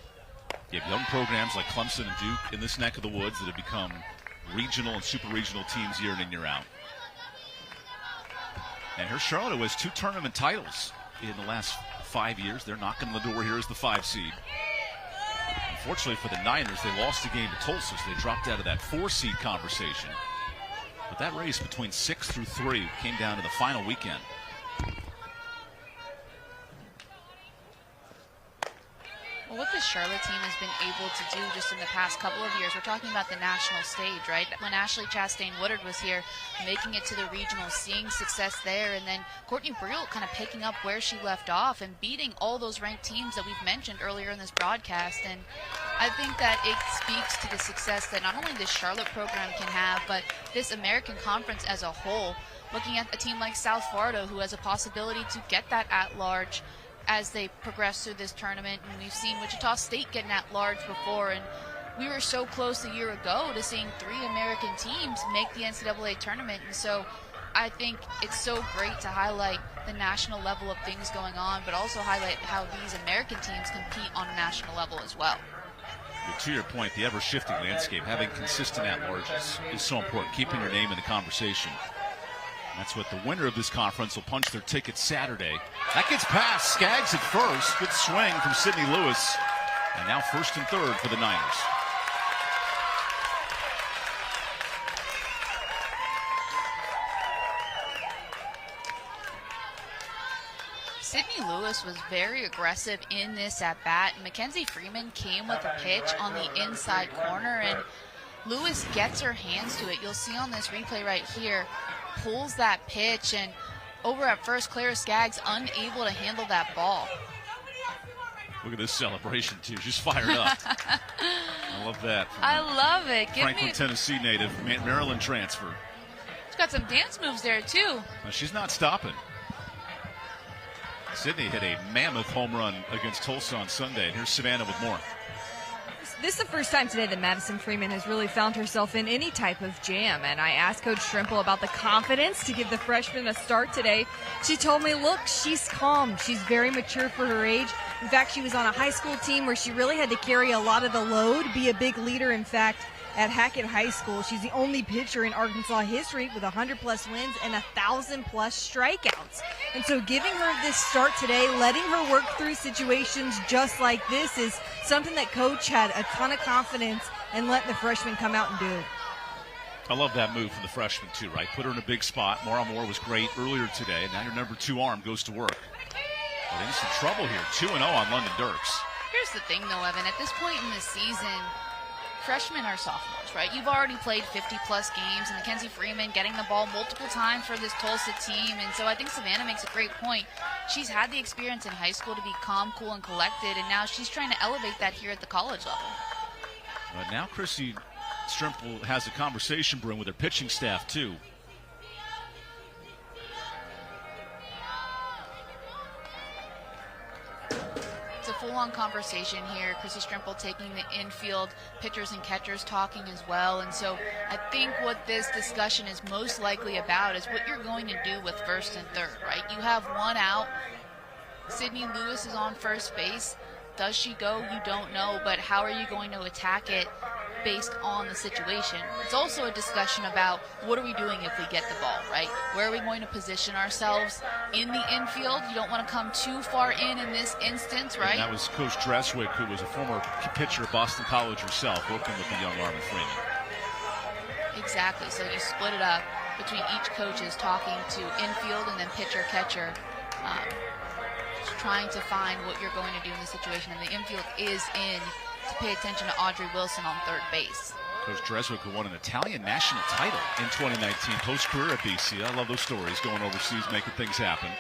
You have young programs like Clemson and Duke in this neck of the woods that have become regional and super regional teams year in and year out. And here's Charlotte, who has 2 tournament titles in the last 5 years. They're knocking on the door here as the 5 seed. Unfortunately for the Niners, they lost the game to Tulsa, so they dropped out of that 4-seed conversation. But that race between 6 through 3 came down to the final weekend. Well, what the Charlotte team has been able to do just in the past couple of years, we're talking about the national stage, right? When Ashley Chastain-Woodard was here, making it to the regional, seeing success there, and then Courtney Briel kind of picking up where she left off and beating all those ranked teams that we've mentioned earlier in this broadcast. And I think that it speaks to the success that not only this Charlotte program can have, but this American Conference as a whole. Looking at a team like South Florida, who has a possibility to get that at-large as they progress through this tournament. And we've seen Wichita State get an at-large before, and we were so close a year ago to seeing 3 American teams make the NCAA tournament. And so I think it's so great to highlight the national level of things going on, but also highlight how these American teams compete on a national level as well. But to your point, the ever-shifting landscape, having consistent at-larges is so important, keeping your name in the conversation. That's what the winner of this conference will punch their ticket Saturday. That gets past Skaggs at first. Good swing from Sydney Lewis. And now first and third for the Niners. Sydney Lewis was very aggressive in this at-bat. Mackenzie Freeman came with a pitch on the inside corner, and Lewis gets her hands to it. You'll see on this replay right here, pulls that pitch, and over at first, Clara Skaggs unable to handle that ball. Look at this celebration, too. She's fired up. I love that. I love it. Franklin, Tennessee native, Maryland transfer. She's got some dance moves there, too. Now, she's not stopping. Sydney hit a mammoth home run against Tulsa on Sunday. And here's Savannah with more. This is the first time today that Madison Freeman has really found herself in any type of jam, and I asked Coach Strimple about the confidence to give the freshman a start today. She told me, look, she's calm. She's very mature for her age. In fact, she was on a high school team where she really had to carry a lot of the load, be a big leader. In fact, at Hackett High School, she's the only pitcher in Arkansas history with 100-plus wins and 1,000-plus strikeouts. And so giving her this start today, letting her work through situations just like this is something that Coach had a ton of confidence in letting the freshman come out and do. I love that move from the freshman, too, right? Put her in a big spot. Maura Moore was great earlier today. Now your number 2 arm goes to work. But in some trouble here, 2-0 on London Dirks. Here's the thing, though, Evan. At this point in the season, freshmen are sophomores, right? You've already played 50-plus games, and Mackenzie Freeman getting the ball multiple times for this Tulsa team. And so I think Savannah makes a great point. She's had the experience in high school to be calm, cool, and collected, and now she's trying to elevate that here at the college level. But now Chrissy Strimple has a conversation brewing with her pitching staff, too. It's a full-on conversation here. Chrissy Strimple taking the infield, pitchers and catchers talking as well. And so I think what this discussion is most likely about is what you're going to do with first and third, right? You have one out. Sydney Lewis is on first base. Does she go? You don't know, but how are you going to attack it based on the situation? It's also a discussion about what are we doing if we get the ball, right? Where are we going to position ourselves in the infield? You don't want to come too far in this instance, right? And that was Coach Dreswick, who was a former pitcher at Boston College herself, working with the young Armin Freeman. Exactly. So you split it up between each coach is talking to infield and then pitcher-catcher. Trying to find what you're going to do in this situation, and the infield is in to pay attention to Audrey Wilson on third base. Coach Dreswick, who won an Italian national title in 2019, post-career at BC. I love those stories, going overseas, making things happen.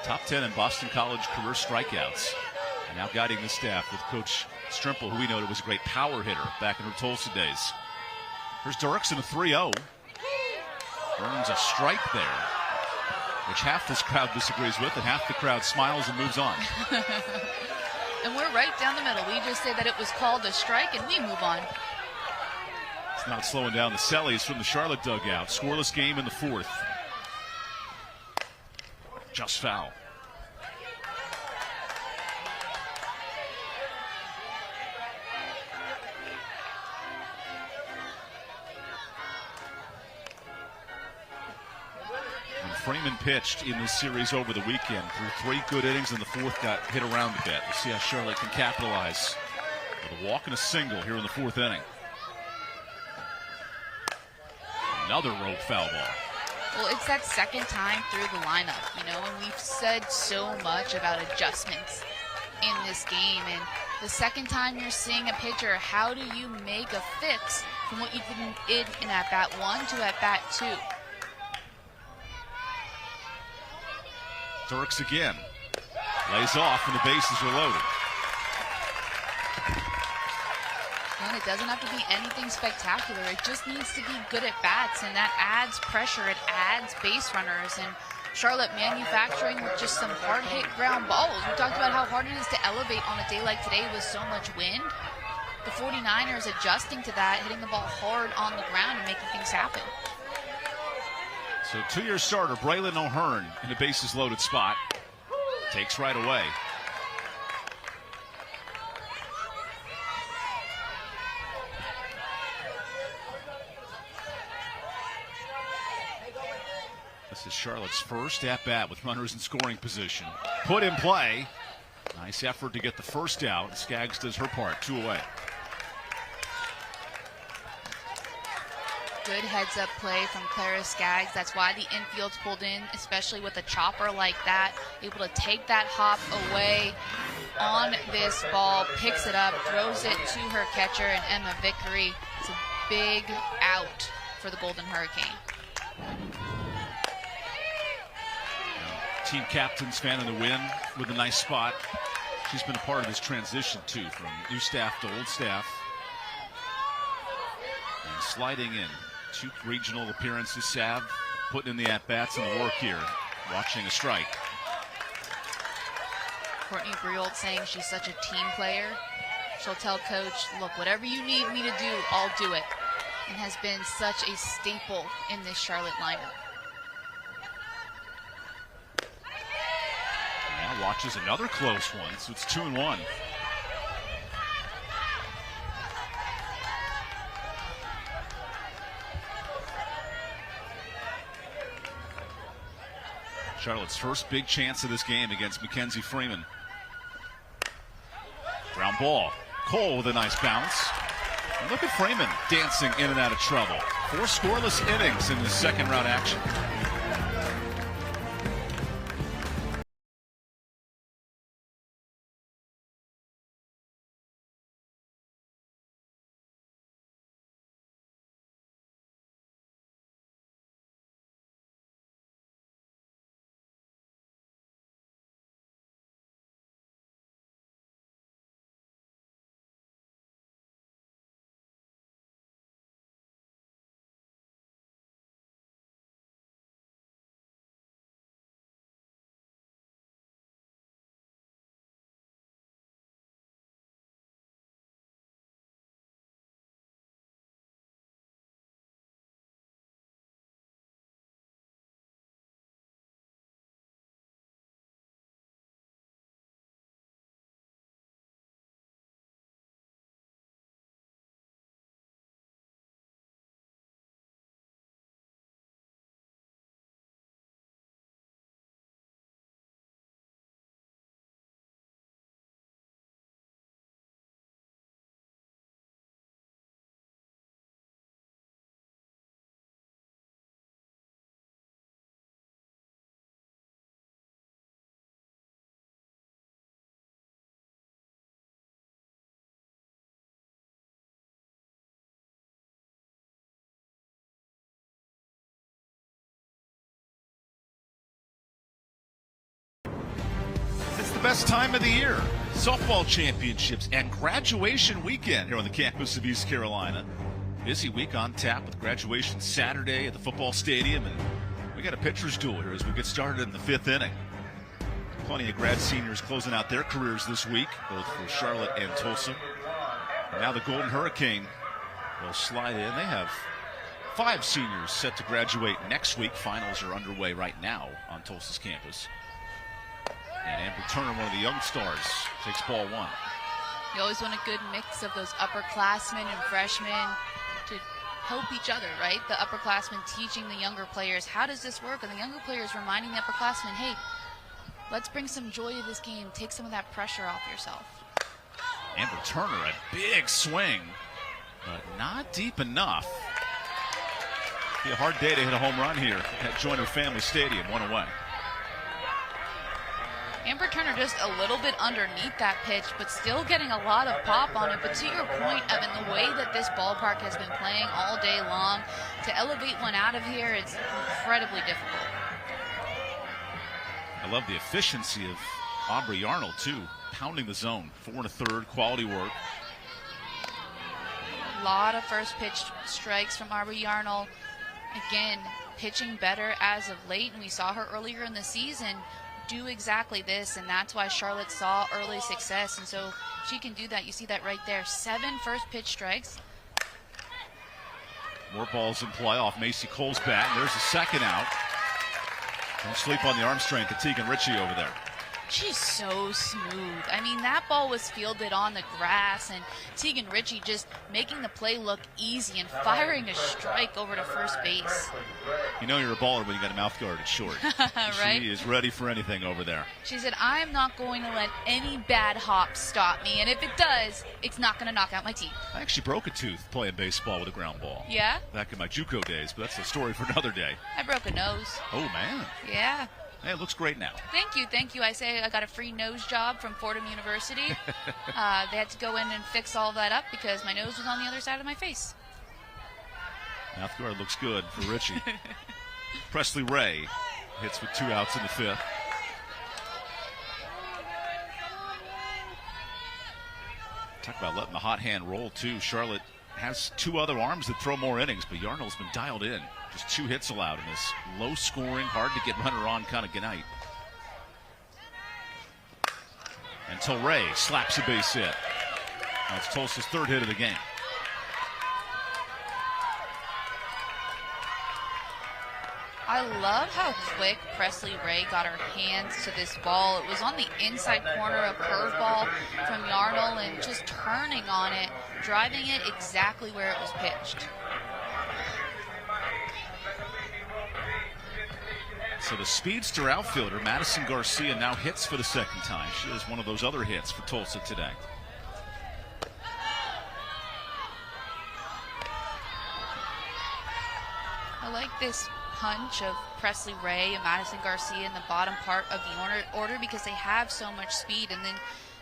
Top 10 in Boston College career strikeouts. And now guiding the staff with Coach Strimple, who we noted was a great power hitter back in her Tulsa days. Here's Dirksen, a 3-0. Earns a strike there, which half this crowd disagrees with, and half the crowd smiles and moves on. And we're right down the middle. We just say that it was called a strike, and we move on. It's not slowing down the Sellies from the Charlotte dugout. Scoreless game in the 4th. Just foul. Freeman pitched in this series over the weekend. Threw 3 good innings in the 4th, got hit around a bit. We'll see how Charlotte can capitalize with a walk and a single here in the 4th inning. Another rope foul ball. Well, it's that second time through the lineup, and we've said so much about adjustments in this game. And the second time you're seeing a pitcher, how do you make a fix from what you did in at-bat 1 to at-bat 2? Dirks again. Lays off and the bases are loaded. And it doesn't have to be anything spectacular. It just needs to be good at bats, and that adds pressure. It adds base runners. And Charlotte manufacturing with just some hard-hit ground balls. We talked about how hard it is to elevate on a day like today with so much wind. The 49ers adjusting to that, hitting the ball hard on the ground and making things happen. So two-year starter Braylon O'Hearn in a bases-loaded spot. Takes right away. This is Charlotte's first at-bat with runners in scoring position. Put in play. Nice effort to get the first out. Skaggs does her part. 2 away. Good heads-up play from Clara Skaggs. That's why the infield's pulled in, especially with a chopper like that. Able to take that hop away on this ball, picks it up, throws it to her catcher, and Emma Vickery. It's a big out for the Golden Hurricane. Team captain's fan in the win with a nice spot. She's been a part of this transition, too, from new staff to old staff. And sliding in. 2 regional appearances, Sav putting in the at-bats and the work here. Watching a strike. Courtney Briold saying she's such a team player. She'll tell coach, look, whatever you need me to do, I'll do it. And has been such a staple in this Charlotte lineup. Now watches another close one, so it's 2-1. Charlotte's first big chance of this game against Mackenzie Freeman. Ground ball. Cole with a nice bounce. And look at Freeman dancing in and out of trouble. 4 scoreless innings in this second round action. Best time of the year. Softball championships and graduation weekend here on the campus of East Carolina. Busy week on tap with graduation Saturday at the football stadium, and we got a pitcher's duel here as we get started in the 5th inning. Plenty of grad seniors closing out their careers this week, both for Charlotte and Tulsa. And now the Golden Hurricane will slide in. They have 5 seniors set to graduate next week. Finals are underway right now on Tulsa's campus. And Amber Turner, one of the young stars, takes ball 1. You always want a good mix of those upperclassmen and freshmen to help each other, right? The upperclassmen teaching the younger players, how does this work? And the younger players reminding the upperclassmen, hey, let's bring some joy to this game. Take some of that pressure off yourself. Amber Turner, a big swing, but not deep enough. Be a hard day to hit a home run here at Joyner Family Stadium. 1 away. Amber Turner just a little bit underneath that pitch, but still getting a lot of pop on it. But to your point, Evan, the way that this ballpark has been playing all day long, to elevate one out of here, it's incredibly difficult. I love the efficiency of Aubrey Arnold, too. Pounding the zone. 4 1/3, quality work. lot of first pitch strikes from Aubrey Yarnall. Again, pitching better as of late, and we saw her earlier in the season do exactly this, and that's why Charlotte saw early success, and so she can do that. You see that right there, 7 first pitch strikes. More balls in play off Macy Cole's bat, and there's a second out. Don't sleep on the arm strength of Tegan Ritchie over there. She's so smooth. I mean, that ball was fielded on the grass, and Tegan Ritchie just making the play look easy and firing a strike over to first base. You know you're a baller when you got a mouth guard at short. Right? She is ready for anything over there. She said, I'm not going to let any bad hop stop me, and if it does, it's not going to knock out my teeth. I actually broke a tooth playing baseball with a ground ball. Yeah? Back in my JUCO days, but that's a story for another day. I broke a nose. Oh, man. Yeah. Hey, it looks great now. Thank you, thank you. I say I got a free nose job from Fordham University. They had to go in and fix all that up because my nose was on the other side of my face. Mouth guard looks good for Ritchie. Presley Ray hits with 2 outs in the 5th. Talk about letting the hot hand roll, too. Charlotte has 2 other arms that throw more innings, but Yarnall's been dialed in. Just 2 hits allowed in this low-scoring, hard-to-get runner on kind of night. Until Ray slaps a base hit. That's Tulsa's 3rd hit of the game. I love how quick Presley Ray got her hands to this ball. It was on the inside corner, a curveball from Yarnall, and just turning on it, driving it exactly where it was pitched. So the speedster outfielder, Madison Garcia, now hits for the 2nd time. She has one of those other hits for Tulsa today. I like this punch of Presley Ray and Madison Garcia in the bottom part of the order because they have so much speed, and then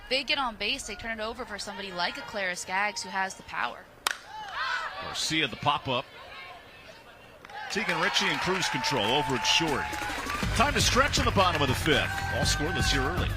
they get on base, they turn it over for somebody like a Clara Skaggs who has the power. Garcia, the pop-up. Tegan Ritchie in cruise control over at short. Time to stretch on the bottom of the 5th. All scoreless here early.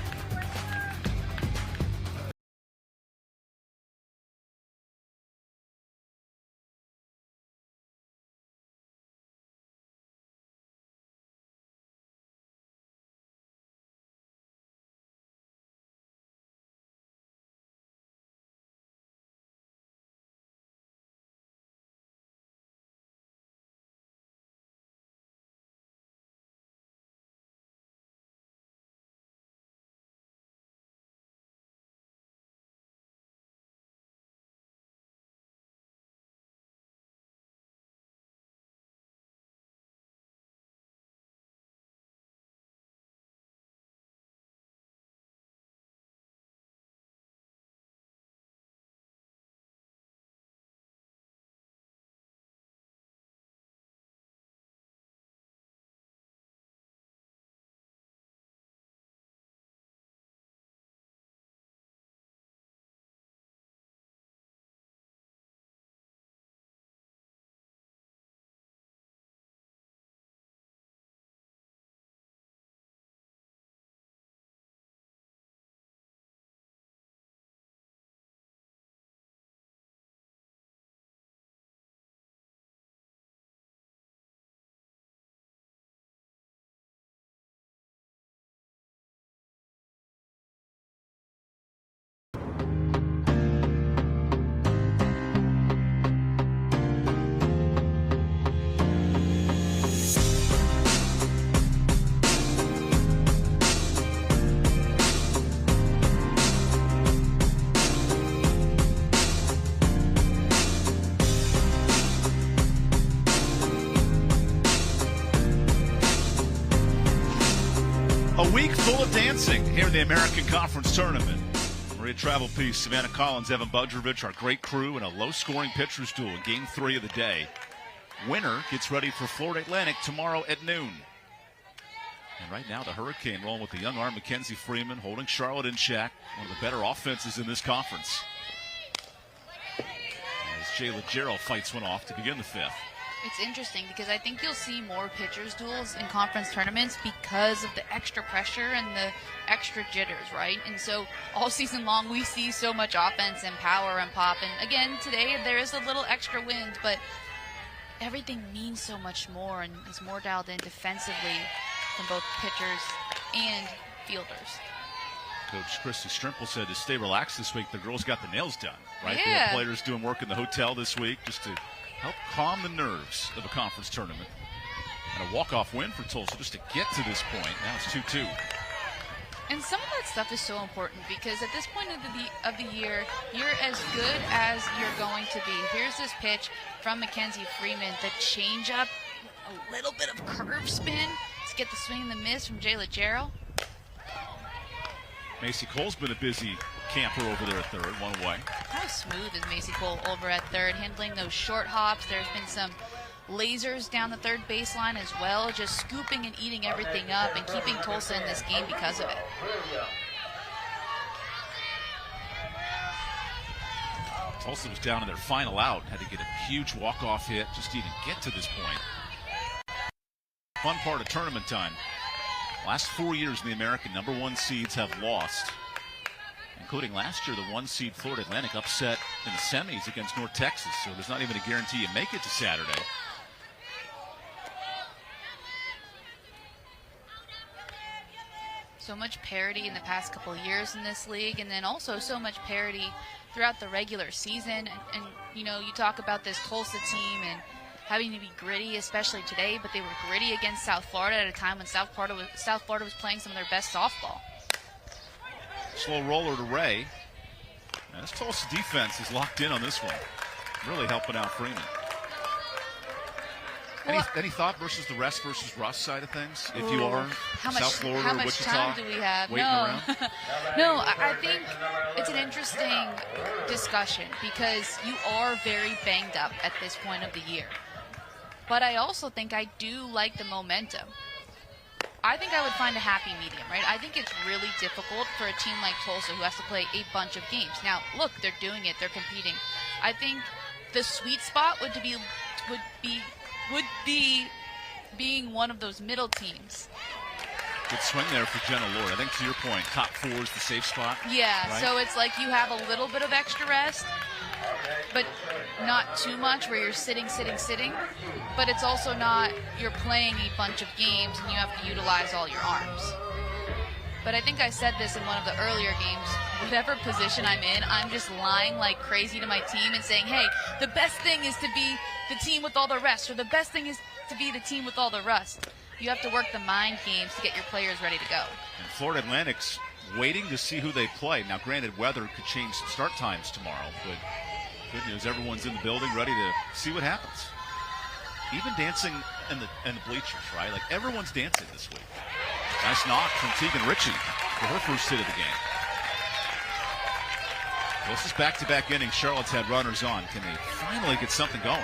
A week full of dancing here in the American Conference Tournament. Maria Travelpiece, Savannah Collins, Evan Budrovich, our great crew, in a low-scoring pitcher's duel in Game 3 of the day. Winner gets ready for Florida Atlantic tomorrow at noon. And right now, the Hurricane rolling with the young arm, Mackenzie Freeman, holding Charlotte in check. One of the better offenses in this conference. As Jayla Jarrell fights one off to begin the 5th. It's interesting because I think you'll see more pitchers duels in conference tournaments because of the extra pressure and the extra jitters, right? And so all season long we see so much offense and power and pop. And again, today there is a little extra wind, but everything means so much more and is more dialed in defensively from both pitchers and fielders. Coach Christy Strimple said to stay relaxed this week. The girls got the nails done, right? Yeah. They have players doing work in the hotel this week just to help calm the nerves of a conference tournament. And a walk-off win for Tulsa just to get to this point. Now it's 2-2. And some of that stuff is so important because at this point of the year, you're as good as you're going to be. Here's this pitch from Mackenzie Freeman. The changeup, a little bit of curve spin to get the swing and the miss from Jayla Jarrell. Macy Cole's been a busy camper over there at third, one away. How smooth is Macy Cole over at third, handling those short hops. There's been some lasers down the third baseline as well, just scooping and eating everything up and keeping Tulsa in this game because of it. Tulsa was down in their final out, had to get a huge walk-off hit just to even get to this point. Fun part of tournament time. Last 4 years in the American, number one seeds have lost, including last year the one seed Florida Atlantic upset in the semis against North Texas, so there's not even a guarantee you make it to Saturday. So much parity in the past couple of years in this league, and then also so much parity throughout the regular season. And you know, you talk about this Tulsa team and having to be gritty, especially today, but they were gritty against South Florida at a time when South Florida was playing some of their best softball. Slow roller to Ray. Now, this Tulsa defense is locked in on this one. Really helping out Freeman. Any thought versus the rest versus Russ side of things? If you are South Florida how or much Wichita, time do we have? waiting around? No, I think it's an interesting discussion because you are very banged up at this point of the year. But I also think I do like the momentum. I think I would find a happy medium, right? I think it's really difficult for a team like Tulsa who has to play a bunch of games. Now, look, they're doing it. They're competing. I think the sweet spot would be being one of those middle teams. Good swing there for Jenna Lord. I think to your point, top four is the safe spot. Yeah, right? So it's like you have a little bit of extra rest, but not too much where you're sitting. But it's also not you're playing a bunch of games and you have to utilize all your arms. But I think I said this in one of the earlier games. Whatever position I'm in, I'm just lying like crazy to my team and saying, hey, the best thing is to be the team with all the rest, or the best thing is to be the team with all the rust. You have to work the mind games to get your players ready to go. And Florida Atlantic's waiting to see who they play. Now, granted, weather could change start times tomorrow, but good news, everyone's in the building ready to see what happens. Even dancing in the bleachers, right? Like, everyone's dancing this week. Nice knock from Tegan Ritchie for her first hit of the game. This is back-to-back innings. Charlotte's had runners on. Can they finally get something going?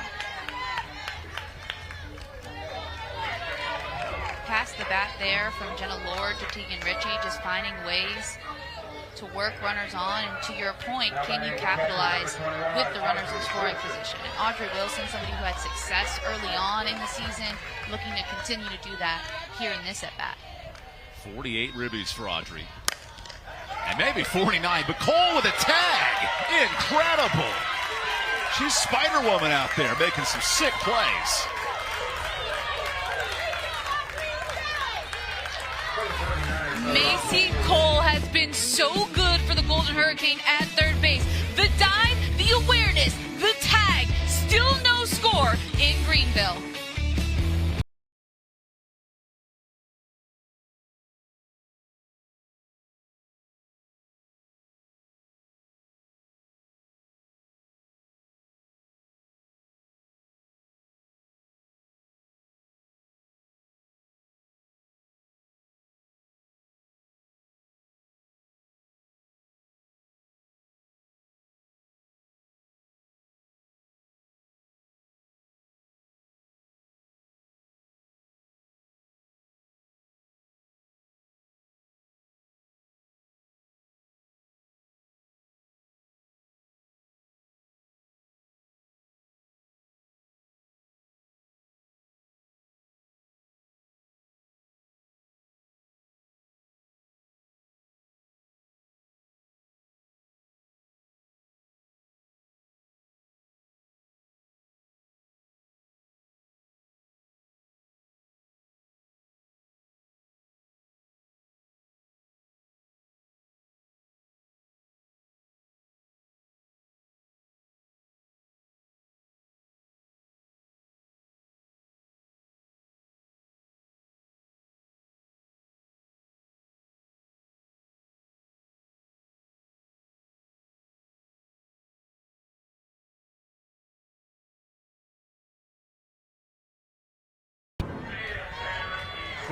Past the bat there from Jenna Lord to Tegan Ritchie, just finding ways to work runners on. And to your point, can you capitalize with the runners in scoring position? And Audrey Wilson, somebody who had success early on in the season, looking to continue to do that here in this at-bat. 48 ribbies for Audrey. And maybe 49, but Cole with a tag. Incredible. She's Spider-Woman out there making some sick plays. Macy Cole has been so good for the Golden Hurricane at third base. The dive, the awareness, the tag, still no score in Greenville.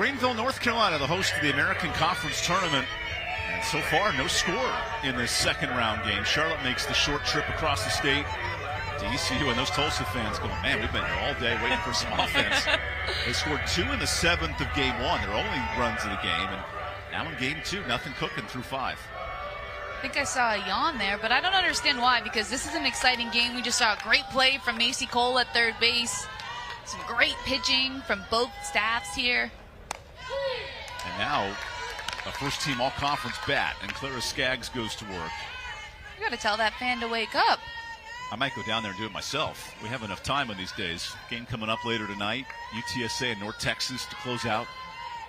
Greenville, North Carolina, the host of the American Conference Tournament. And so far, no score in this second round game. Charlotte makes the short trip across the state to ECU, and those Tulsa fans going, man, we've been here all day waiting for some offense. They scored 2 in the 7th of game 1, their only runs of the game. And now in game 2, nothing cooking through 5. I think I saw a yawn there, but I don't understand why, because this is an exciting game. We just saw a great play from Macy Cole at third base. Some great pitching from both staffs here. And now a first-team all-conference bat, and Clara Skaggs goes to work. You got to tell that fan to wake up. I might go down there and do it myself. We have enough time on these days. Game coming up later tonight. UTSA and North Texas to close out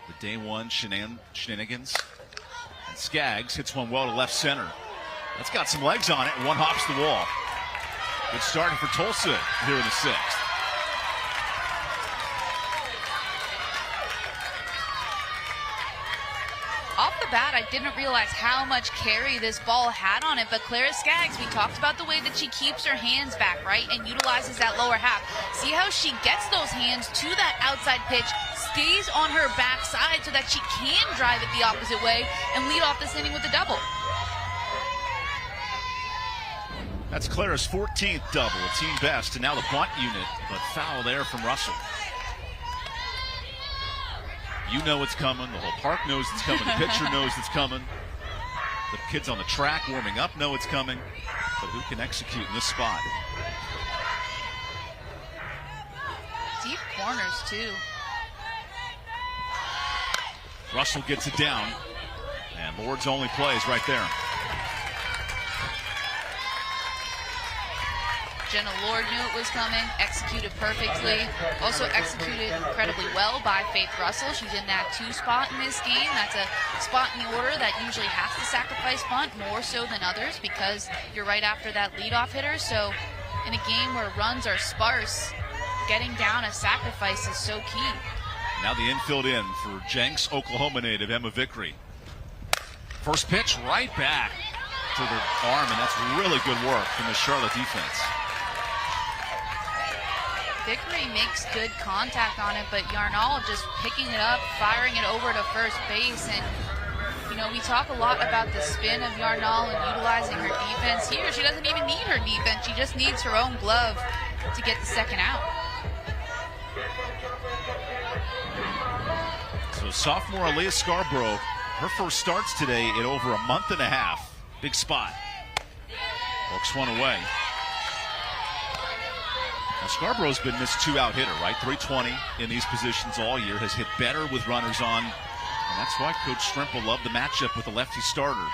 the day 1 shenanigans. And Skaggs hits one well to left center. That's got some legs on it, and one hops the wall. Good starting for Tulsa here in the 6th. Off the bat, I didn't realize how much carry this ball had on it, but Clara Skaggs, we talked about the way that she keeps her hands back, right, and utilizes that lower half. See how she gets those hands to that outside pitch, stays on her backside so that she can drive it the opposite way and lead off this inning with a double. That's Clara's 14th double, a team best, and now the bunt unit, but foul there from Russell. You know it's coming. The whole park knows it's coming. The pitcher knows it's coming. The kids on the track warming up know it's coming. But who can execute in this spot? Deep corners, too. Russell gets it down. And Lord's only plays right there. Jenna Lord knew it was coming, executed perfectly. Also executed incredibly well by Faith Russell. She's in that 2 spot in this game. That's a spot in the order that usually has to sacrifice bunt more so than others because you're right after that leadoff hitter. So in a game where runs are sparse, getting down a sacrifice is so key. Now the infield in for Jenks, Oklahoma native Emma Vickery. First pitch right back to the arm, and that's really good work from the Charlotte defense. Vickery makes good contact on it, but Yarnall just picking it up, firing it over to first base. And, you know, we talk a lot about the spin of Yarnall and utilizing her defense. Here, she doesn't even need her defense. She just needs her own glove to get the second out. So sophomore Aaliyah Scarborough, her first starts today in over a month and a half. Big spot. Works one away. Now Scarborough's been this 2-out hitter, right? 320 in these positions all year. Has hit better with runners on. And that's why Coach Strimple loved the matchup with the lefty starter.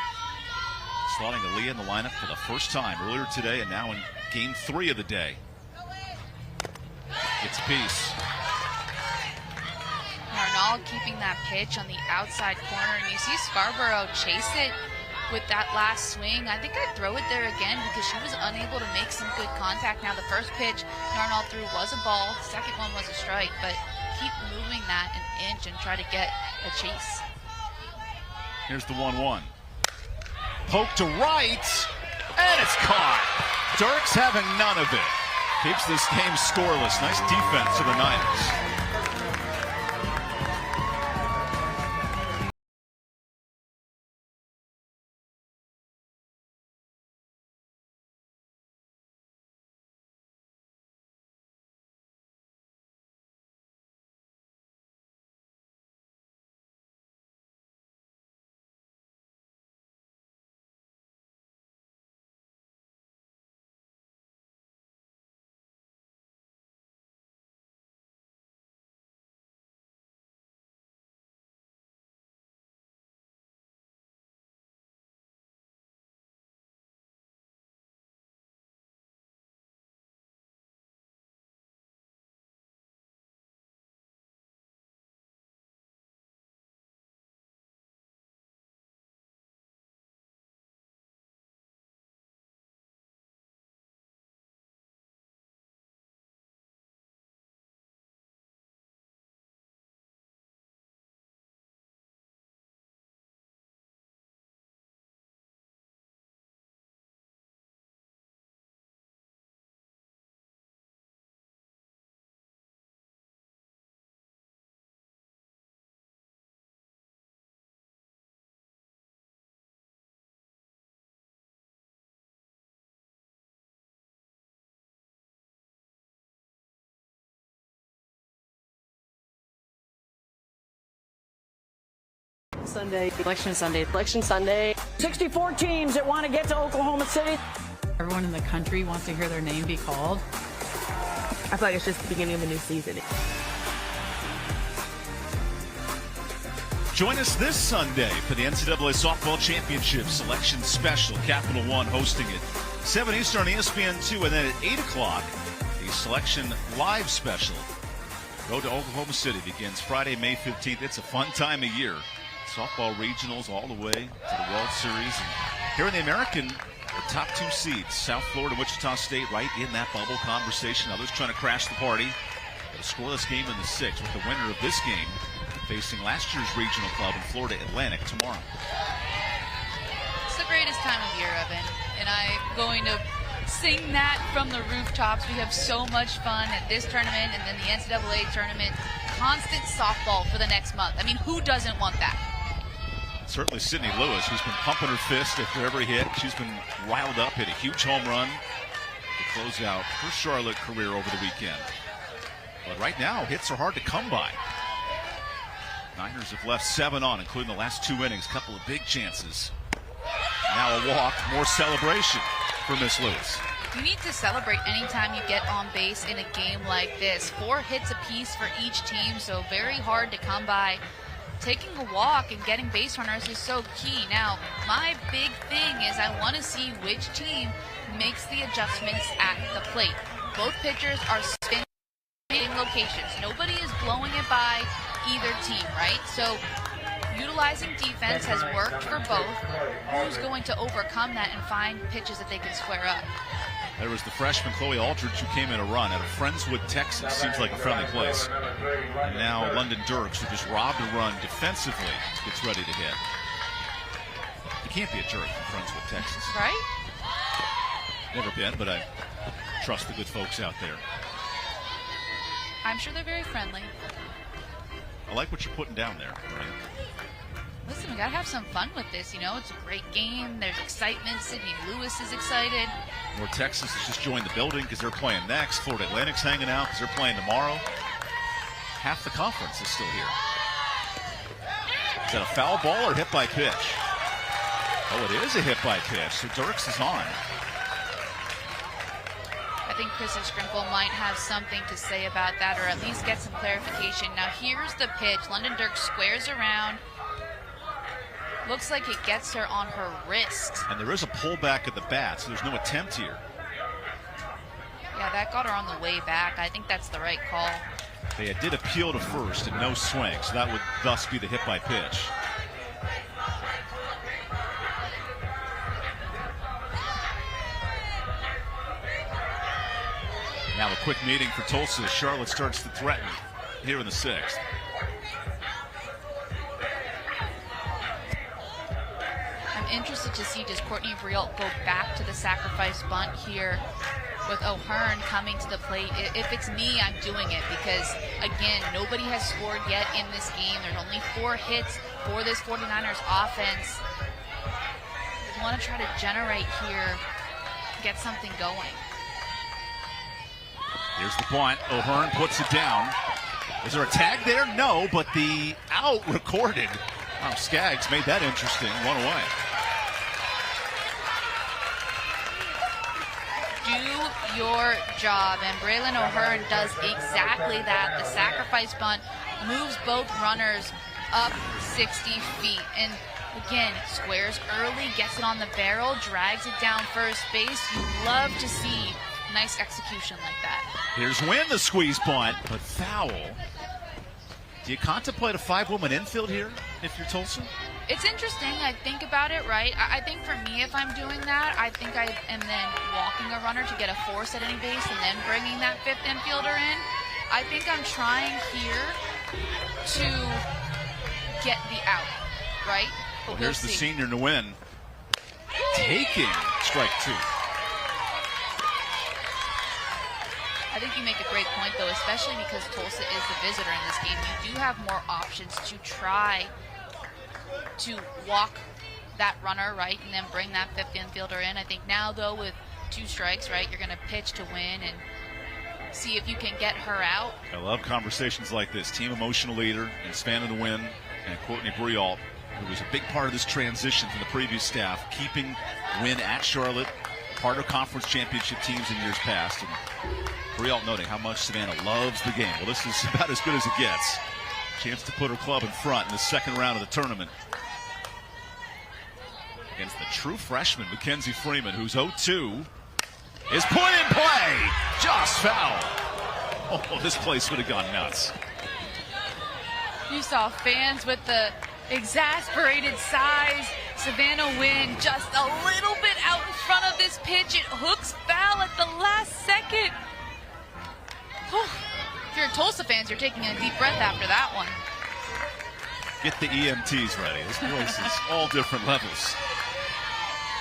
Slotting Aaliyah in the lineup for the first time earlier today and now in game 3 of the day. Gets a piece. Yarnall keeping that pitch on the outside corner. And you see Scarborough chase it with that last swing. I think I'd throw it there again because she was unable to make some good contact. Now the first pitch Yarnall threw was a ball, the second one was a strike, but keep moving that an inch and try to get a chase. Here's the 1-1. Poke to right, and it's caught. Dirks having none of it. Keeps this game scoreless. Nice defense of the Niners. Sunday. Election Sunday. Election Sunday. 64 teams that want to get to Oklahoma City. Everyone in the country wants to hear their name be called. I feel like it's just the beginning of a new season. Join us this Sunday for the NCAA Softball Championship Selection Special. Capital One hosting it. 7 Eastern on ESPN2, and then at 8 o'clock, the Selection Live Special. Road to Oklahoma City begins Friday, May 15th. It's a fun time of year. Softball regionals all the way to the World Series. And here in the American, the top 2 seeds, South Florida and Wichita State, right in that bubble conversation. Others trying to crash the party. Got a scoreless game in the 6th with the winner of this game facing last year's regional club in Florida Atlantic tomorrow. It's the greatest time of year, Evan, and I'm going to sing that from the rooftops. We have so much fun at this tournament and then the NCAA tournament. Constant softball for the next month. I mean, who doesn't want that? Certainly Sydney Lewis, who's been pumping her fist after every hit. She's been riled up, hit a huge home run to close out her Charlotte career over the weekend. But right now, hits are hard to come by. Niners have left 7 on, including the last 2 innings. Couple of big chances. Now a walk, more celebration for Miss Lewis. You need to celebrate anytime you get on base in a game like this. 4 hits apiece for each team, so very hard to come by. Taking a walk and getting base runners is so key. Now, my big thing is I want to see which team makes the adjustments at the plate. Both pitchers are spinning locations. Nobody is blowing it by either team, right? So utilizing defense has worked for both. Who's going to overcome that and find pitches that they can square up? There was the freshman Chloe Aldridge who came in a run out of Friendswood, Texas. Seems like a friendly place. And now London Dirks, who just robbed a run defensively, gets ready to hit. You can't be a jerk from Friendswood, Texas. Right? Never been, but I trust the good folks out there. I'm sure they're very friendly. I like what you're putting down there, Maria. Listen, we gotta have some fun with this, you know. It's a great game. There's excitement. Sydney Lewis is excited. North Texas has just joined the building because they're playing next. Florida Atlantic's hanging out because they're playing tomorrow. Half the conference is still here. Is that a foul ball or hit by pitch? Oh, it is a hit by pitch. So Dirks is on. I think Kristen Scrimple might have something to say about that, or at least get some clarification. Now here's the pitch. London Dirks squares around. Looks like it gets her on her wrist. And there is a pullback at the bat, so there's no attempt here. Yeah, that got her on the way back. I think that's the right call. They did appeal to first and no swing, so that would thus be the hit by pitch. Now a quick meeting for Tulsa as Charlotte starts to threaten here in the 6th. Interested to see, does Courtney Brialt go back to the sacrifice bunt here with O'Hearn coming to the plate? If it's me, I'm doing it because, again, nobody has scored yet in this game. There's only 4 hits for this 49ers offense. We want to try to generate here, get something going. Here's the bunt. O'Hearn puts it down. Is there a tag there? No, but the out recorded. Wow, Skaggs made that interesting. 1 away. Do your job, and Braylon O'Hearn does exactly that. The sacrifice bunt moves both runners up 60 feet, and again, squares early, gets it on the barrel, drags it down first base. You love to see nice execution like that. Here's Wynn, the squeeze bunt, but foul. Do you contemplate a 5-woman infield here if you're Tulsa? It's interesting. I think about it, right? I think for me, if I'm doing that, I think I am then walking a runner to get a force at any base and then bringing that 5th infielder in. I think I'm trying here to get the out, right? Well, here's the senior Nguyen taking strike 2. I think you make a great point, though, especially because Tulsa is the visitor in this game. You do have more options to try to walk that runner, right, and then bring that 5th infielder in. I think now, though, with 2 strikes, right, you're going to pitch to win and see if you can get her out. I love conversations like this. Team emotional leader and Spann Nguyen and Courtney Brialt who was a big part of this transition from the previous staff, keeping Wynn at Charlotte, part of conference championship teams in years past. And Brielle noting how much Savannah loves the game. Well, this is about as good as it gets. Chance to put her club in front in the second round of the tournament against the true freshman, Mackenzie Freeman, who's 0-2. Is put in play. Just foul. Oh, this place would have gone nuts. You saw fans with the exasperated sighs. Savannah Wynn just a little bit out in front of this pitch. It hooks foul at the last second. Whew. If you're Tulsa fans, you're taking a deep breath after that one. Get the EMTs ready. This place is all different levels.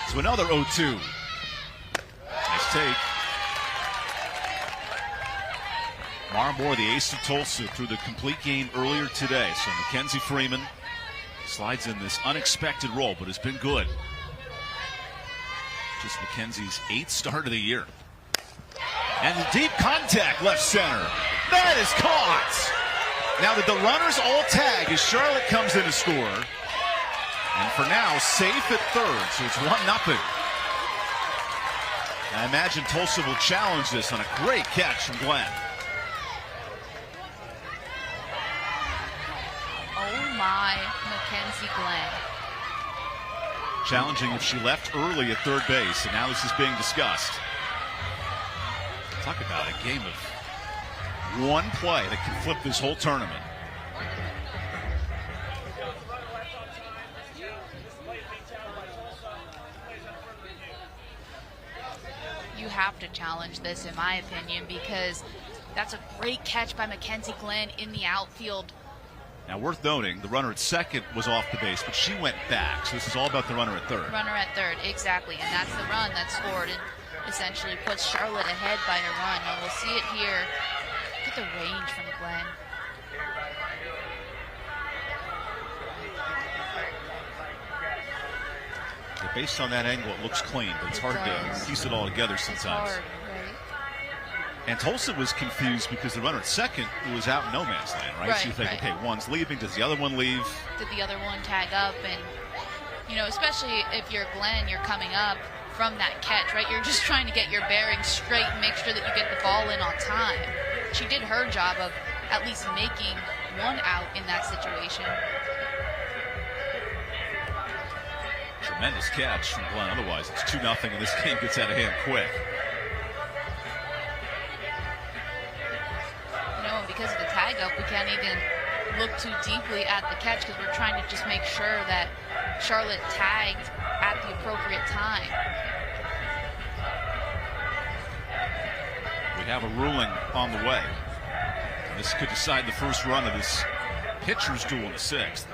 So another 0-2. Nice take. Mara Moore, the ace of Tulsa, threw the complete game earlier today. So Mackenzie Freeman slides in this unexpected role, but has been good. Just Mackenzie's 8th start of the year. And the deep contact left center. That is caught. Now that the runners all tag as Charlotte comes in to score. And for now, safe at third, so it's 1-0. I imagine Tulsa will challenge this on a great catch from Glenn. Oh my, Mackenzie Glenn. Challenging if she left early at third base, and now this is being discussed. Talk about a game of one play that can flip this whole tournament. You have to challenge this, in my opinion, because that's a great catch by Mackenzie Glenn in the outfield. Now, worth noting, the runner at second was off the base, but she went back. So this is all about the runner at third. Runner at third, exactly. And that's the run that scored and essentially puts Charlotte ahead by a run. And we'll see it here. Look at the range from Glenn. Based on that angle, it looks clean, but it's hard to piece it all together sometimes. Hard, right? And Tulsa was confused because the runner at second was out in no man's land, right? So you think, okay, one's leaving, does the other one leave? Did the other one tag up? And, you know, especially if you're Glenn, you're coming up from that catch, right? You're just trying to get your bearings straight and make sure that you get the ball in on time. She did her job of at least making one out in that situation. Tremendous catch from Glenn. Otherwise, it's 2-0, and this game gets out of hand quick. You know, and because of the tag up, we can't even look too deeply at the catch because we're trying to just make sure that Charlotte tagged at the appropriate time. We have a ruling on the way. This could decide the first run of this pitcher's duel in the 6th.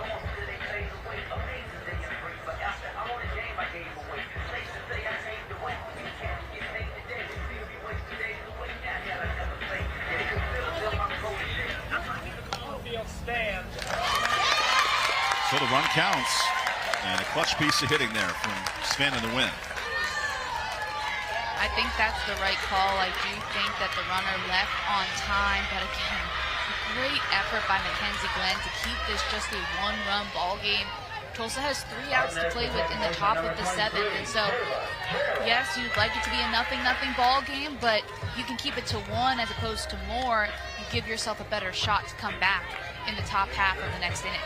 So the run counts, and a clutch piece of hitting there from Sven in the win. I think that's the right call. I do think that the runner left on time, but again, great effort by Mackenzie Glenn to keep this just a one-run ball game. Tulsa has 3 outs to play with in the top of the 7th, and so yes, you'd like it to be a 0-0 ball game, but you can keep it to 1 as opposed to more. You give yourself a better shot to come back in the top half of the next inning.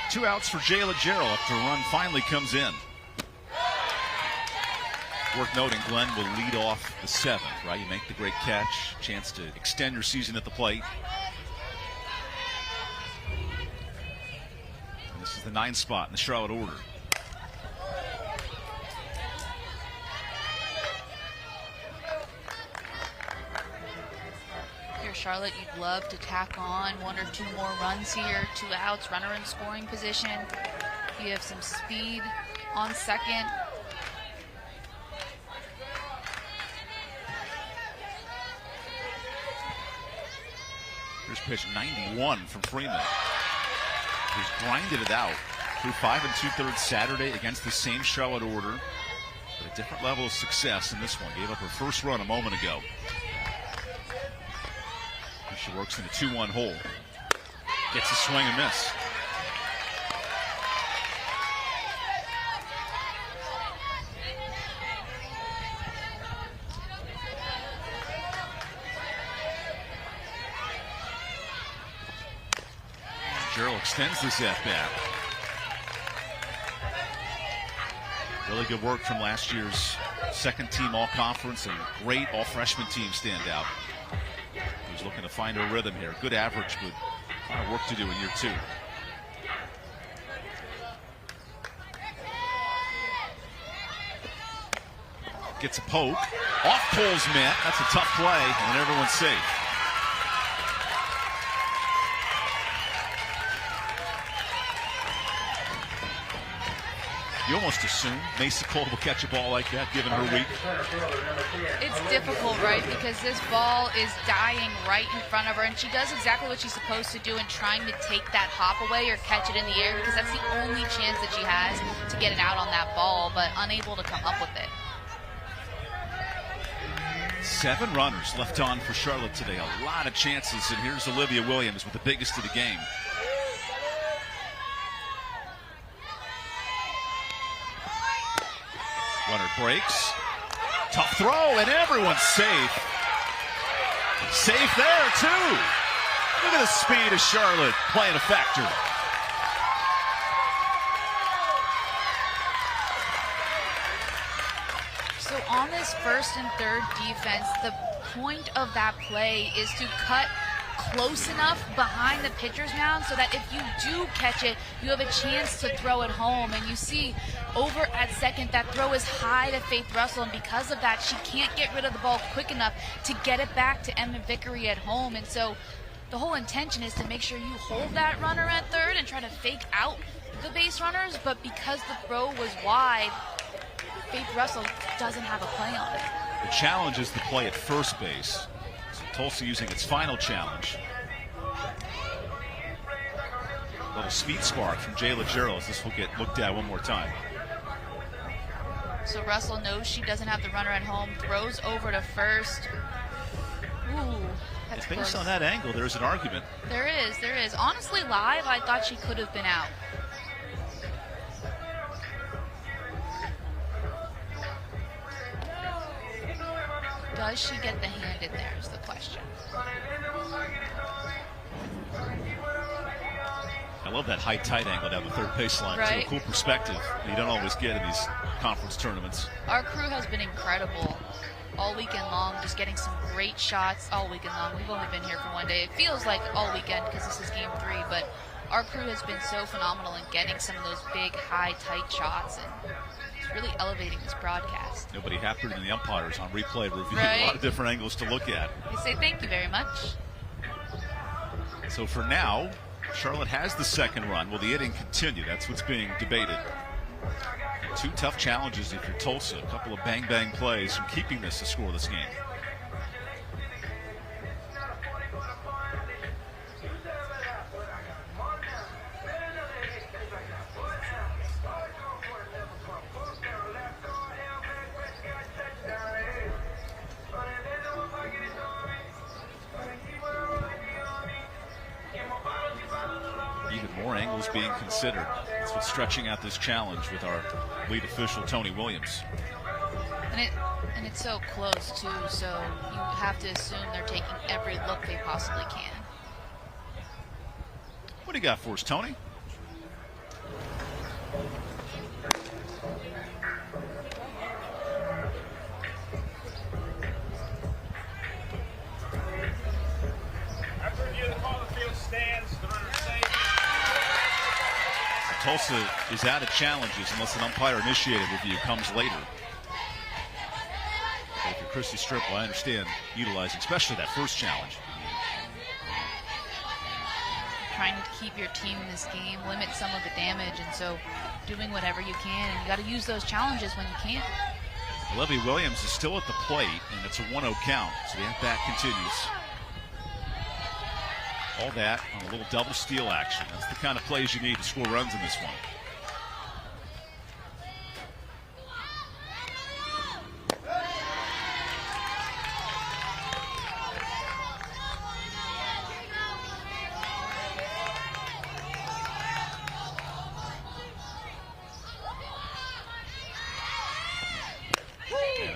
Two outs for Jayla Jarrell after a run finally comes in. Worth noting, Glenn will lead off the 7th, right? You make the great catch, chance to extend your season at the plate. And this is the 9th spot in the Charlotte order. Charlotte, you'd love to tack on 1 or 2 more runs here. 2 outs, runner in scoring position. You have some speed on second. Here's pitch 91 from Freeman. He's grinded it out through 5 2/3 Saturday against the same Charlotte order, but a different level of success in this one. Gave up her first run a moment ago. She works in a 2-1 hole. Gets a swing and miss. Gerald extends this at-bat. Really good work from last year's second-team all-conference and great all-freshman team standout. He's looking to find her rhythm here. Good average, but a lot of work to do in year 2. Gets a poke. Off Cole's mitt. That's a tough play, and everyone's safe. You almost assume Macy Cole will catch a ball like that, given her week. It's difficult, right? Because this ball is dying right in front of her, and she does exactly what she's supposed to do in trying to take that hop away or catch it in the air, because that's the only chance that she has to get an out on that ball, but unable to come up with it. 7 runners left on for Charlotte today. A lot of chances, and here's Olivia Williams with the biggest of the game. Runner breaks. Tough throw, and everyone's safe. Safe there, too. Look at the speed of Charlotte playing a factor. So on this first and third defense, the point of that play is to cut close enough behind the pitcher's mound so that if you do catch it, you have a chance to throw it home. And you see over at second, that throw is high to Faith Russell, and because of that, she can't get rid of the ball quick enough to get it back to Emma Vickery at home. And so the whole intention is to make sure you hold that runner at third and try to fake out the base runners, but because the throw was wide, Faith Russell doesn't have a play on it. The challenge is the play at first base. So Tulsa using its final challenge. A little speed spark from Jayla Gerald. This will get looked at one more time. So Russell knows she doesn't have the runner at home, throws over to first. Ooh, that's close. Based on that angle, there's an argument. There is. Honestly, live, I thought she could have been out. Does she get the hand in there is the question. I love that high tight angle down the third baseline. Right. It's a cool perspective you don't always get in these conference tournaments. Our crew has been incredible all weekend long, just getting some great shots all weekend long. We've only been here for one day. It feels like all weekend because this is game 3, but our crew has been so phenomenal in getting some of those big, high, tight shots, and it's really elevating this broadcast. Nobody happier than the umpires on replay review. Right. A lot of different angles to look at. We say thank you very much. So for now, Charlotte has the second run. Will the inning continue? That's what's being debated. 2 tough challenges if you're Tulsa. A couple of bang-bang plays from keeping this a scoreless game. More angles being considered. That's what's stretching out this challenge with our lead official, Tony Williams. And it's so close, too, so you have to assume they're taking every look they possibly can. What do you got for us, Tony? Tulsa is out of challenges unless an umpire-initiated review comes later. But if you're Christy Strimple, I understand utilizing, especially that first challenge. Trying to keep your team in this game, limit some of the damage, and so doing whatever you can. And you got to use those challenges when you can. Olivia Williams is still at the plate, and it's a 1-0 count, so the at-bat continues. All that on a little double steal action. That's the kind of plays you need to score runs in this one.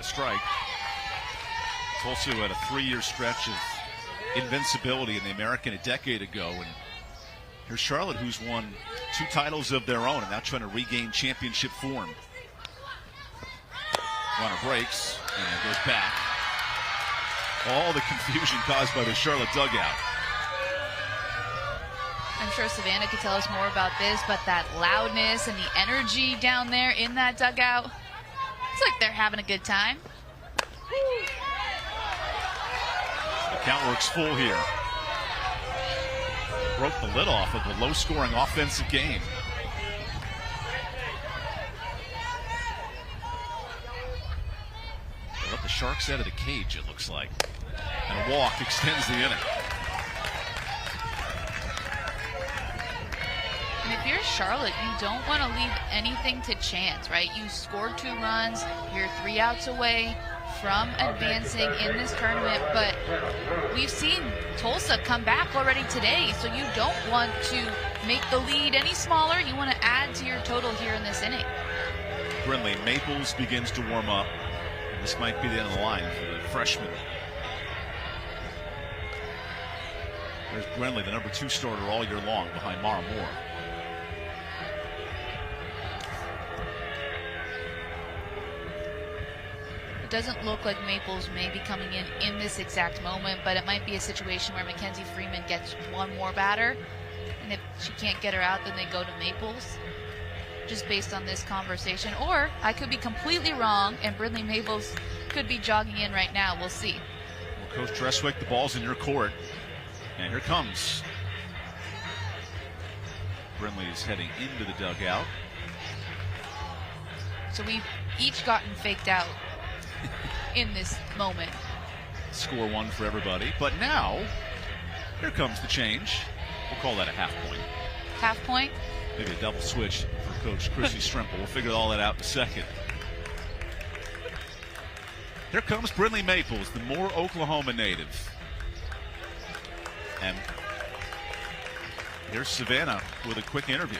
strike. Tulsa had a 3-year stretch of invincibility in the American a decade ago. And here's Charlotte, who's won 2 titles of their own and now trying to regain championship form. Runner breaks and goes back. All the confusion caused by the Charlotte dugout. I'm sure Savannah could tell us more about this, but that loudness and the energy down there in that dugout, it's like they're having a good time. The count works full here. Broke the lid off of the low-scoring offensive game. They let the Sharks out of the cage, it looks like. And a walk extends the inning. And if you're Charlotte, you don't want to leave anything to chance, right? You scored 2 runs, you're 3 outs away from advancing in this tournament, but we've seen Tulsa come back already today, so you don't want to make the lead any smaller. You want to add to your total here in this inning. Brindley Maples begins to warm up. And this might be the end of the line for the freshman. There's Brindley, the number 2 starter all year long behind Mara Moore. It doesn't look like Maples may be coming in this exact moment, but it might be a situation where Mackenzie Freeman gets 1 more batter, and if she can't get her out, then they go to Maples, just based on this conversation. Or I could be completely wrong, and Brindley Maples could be jogging in right now. We'll see. Well, Coach Dresswick, the ball's in your court, and here comes. Brindley is heading into the dugout. So we've each gotten faked out in this moment. Score 1 for everybody. But now, here comes the change. We'll call that a half point. Half point? Maybe a double switch for Coach Chrissy Strimple. We'll figure all that out in a second. Here comes Brindley Maples, the Moore, Oklahoma native. And here's Savannah with a quick interview.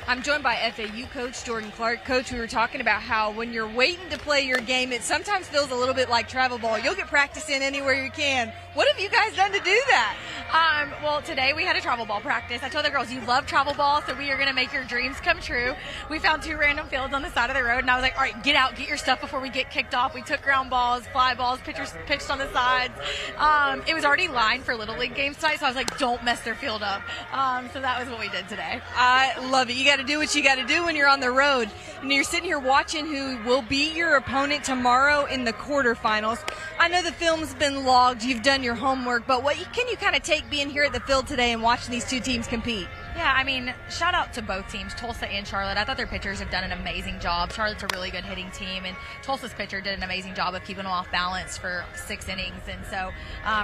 I'm joined by FAU coach Jordan Clark. Coach, we were talking about how when you're waiting to play your game, it sometimes feels a little bit like travel ball. You'll get practice in anywhere you can. What have you guys done to do that? Well, today we had a travel ball practice. I told the girls, you love travel ball, so we are going to make your dreams come true. We found 2 random fields on the side of the road, and I was like, all right, get out, get your stuff before we get kicked off. We took ground balls, fly balls, pitchers pitched on the sides. It was already lined for Little League games tonight, so I was like, don't mess their field up. So that was what we did today. I love it. You got to do what you got to do when you're on the road. And you're sitting here watching who will beat your opponent tomorrow in the quarterfinals. I know the film's been logged. You've done your homework, but what can you kind of take being here at the field today and watching these 2 teams compete? Yeah, I mean, shout out to both teams, Tulsa and Charlotte. I thought their pitchers have done an amazing job. Charlotte's a really good hitting team, and Tulsa's pitcher did an amazing job of keeping them off balance for 6 innings. And so,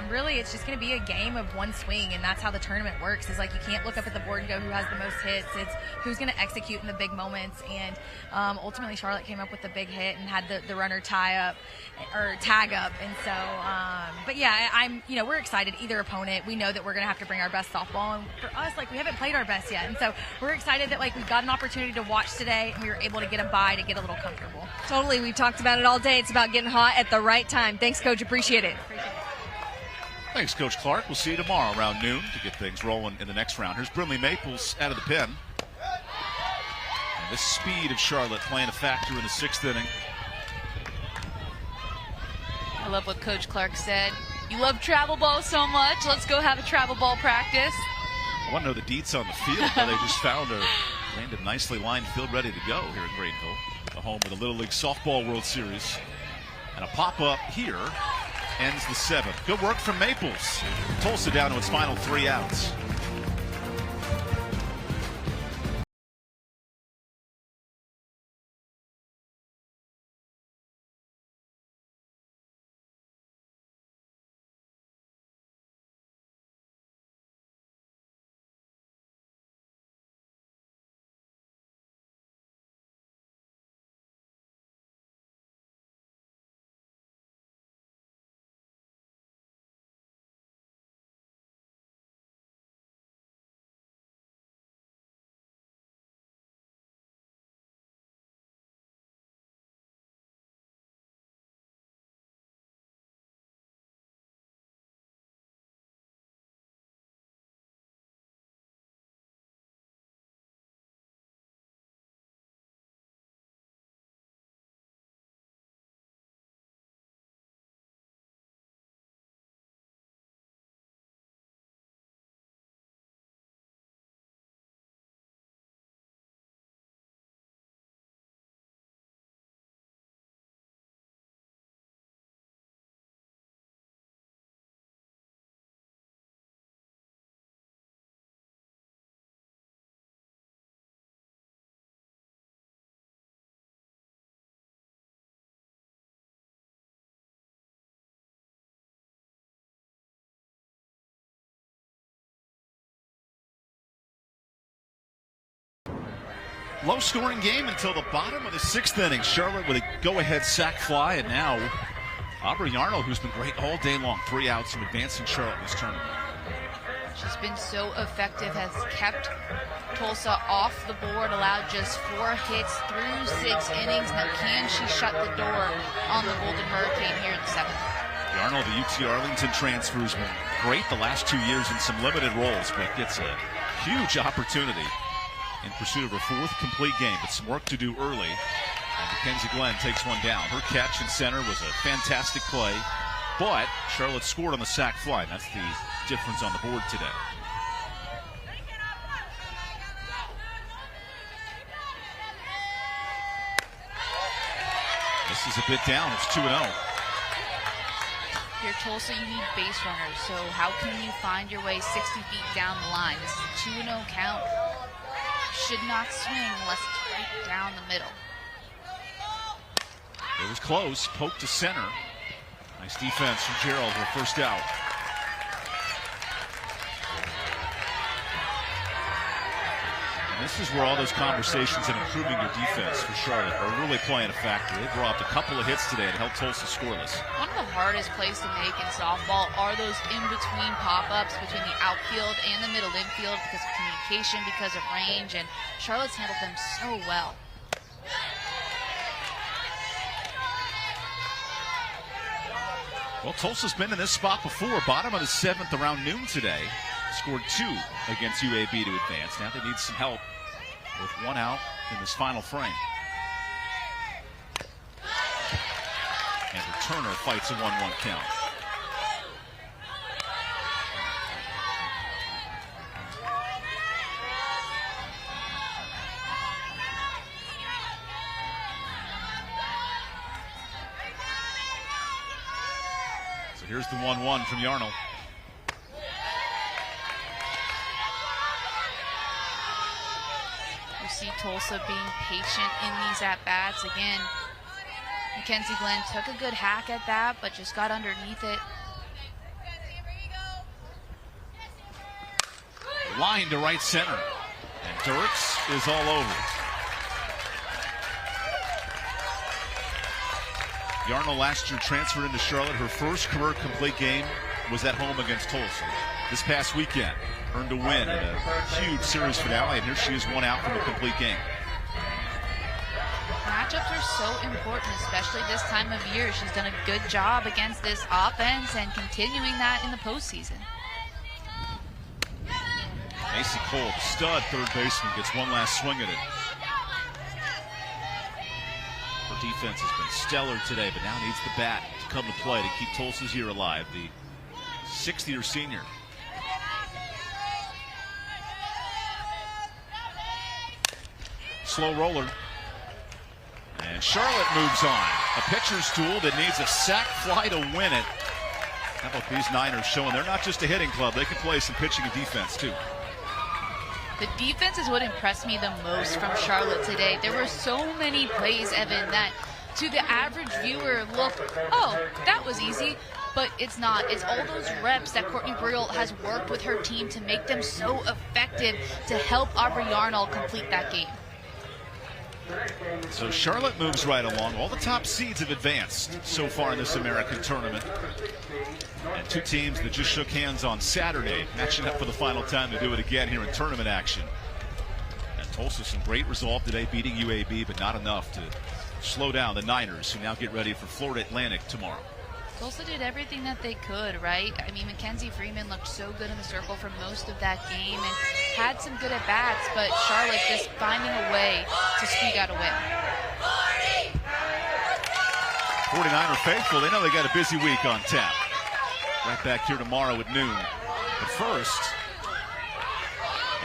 really, it's just going to be a game of one swing, and that's how the tournament works. Is like you can't look up at the board and go who has the most hits. It's who's going to execute in the big moments. And ultimately, Charlotte came up with the big hit and had the runner tag up. And so, but yeah, we're excited. Either opponent, we know that we're going to have to bring our best softball. And for us, we haven't played our best yet, and so we're excited that we got an opportunity to watch today, and we were able to get a bye to get a little comfortable. Totally, we've talked about it all day. It's about getting hot at the right time. Thanks, Coach. Appreciate it. Thanks, Coach Clark. We'll see you tomorrow around noon to get things rolling in the next round. Here's Brindley Maples out of the pen. And the speed of Charlotte playing a factor in the 6th inning. I love what Coach Clark said. You love travel ball so much. Let's go have a travel ball practice. I want to know the deets on the field, how they just found a random nicely lined field ready to go here in Greenville, the home of the Little League Softball World Series. And a pop-up here ends the 7th. Good work from Maples. Tulsa down to its final 3 outs. low-scoring game until the bottom of the 6th inning. Charlotte with a go-ahead sac fly, and now Aubrey Arnold, who's been great all day long, 3 outs from advancing Charlotte in this tournament. She's been so effective, has kept Tulsa off the board, allowed just 4 hits through 6 innings. Now, can she shut the door on the Golden Hurricane here in the 7th? Arnold, the UT Arlington transfer, has been great the last 2 years in some limited roles, but gets a huge opportunity in pursuit of her 4th complete game. But some work to do early. And Mackenzie Glenn takes one down. Her catch in center was a fantastic play, but Charlotte scored on the sac fly. That's the difference on the board today. This is a bit down. It's 2-0. Here, Tulsa, you need base runners, so how can you find your way 60 feet down the line? This is a 2-0 count. Should not swing unless it's right down the middle. It was close. Poke to center. Nice defense from Gerald for first out. And this is where all those conversations and improving your defense for Charlotte are really playing a factor. They brought up a couple of hits today and held Tulsa scoreless. One of the hardest plays to make in softball are those in-between pop-ups between the outfield and the middle infield because of communication, because of range, and Charlotte's handled them so well. Well, Tulsa's been in this spot before. Bottom of the 7th around noon today. Scored 2 against UAB to advance. Now they need some help with 1 out in this final frame. And Turner fights a 1-1 count. So here's the 1-1 from Yarnell. See Tulsa being patient in these at-bats. Again, Mackenzie Glenn took a good hack at that, but just got underneath it. Line to right center. And Dirks is all over. Yarnell last year transferred into Charlotte. Her first career complete game was at home against Tulsa. This past weekend, earned a win in a huge series finale, and here she is 1 out from a complete game. Matchups are so important, especially this time of year. She's done a good job against this offense and continuing that in the postseason. Macy Cole, the stud third baseman, gets one last swing at it. Her defense has been stellar today, but now needs the bat to come to play to keep Tulsa's year alive. The 6th-year senior. Slow roller. And Charlotte moves on. A pitcher's duel that needs a sac fly to win it. How about these Niners showing they're not just a hitting club, they can play some pitching and defense too. The defense is what impressed me the most from Charlotte today. There were so many plays, Evan, that to the average viewer look, oh, that was easy. But it's not. It's all those reps that Courtney Brill has worked with her team to make them so effective to help Aubrey Arnold complete that game. So Charlotte moves right along. All the top seeds have advanced so far in this American tournament. And 2 teams that just shook hands on Saturday, matching up for the final time to do it again here in tournament action. And Tulsa, some great resolve today, beating UAB, but not enough to slow down the Niners, who now get ready for Florida Atlantic tomorrow. Tulsa did everything that they could, right? I mean, Mackenzie Freeman looked so good in the circle for most of that game and had some good at-bats, but Charlotte just finding a way to squeak out a win. 49er faithful, they know they got a busy week on tap. Right back here tomorrow at noon. But first,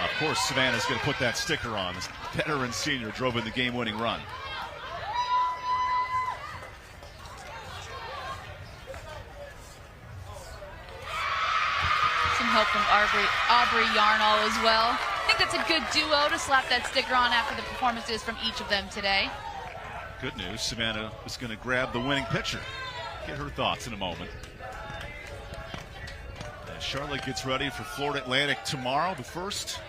of course, Savannah's going to put that sticker on. This veteran senior drove in the game-winning run. Help from Aubrey Yarnall as well. I think that's a good duo to slap that sticker on after the performances from each of them today. Good news, Savannah is going to grab the winning pitcher. Get her thoughts in a moment. As Charlotte gets ready for Florida Atlantic tomorrow, but first,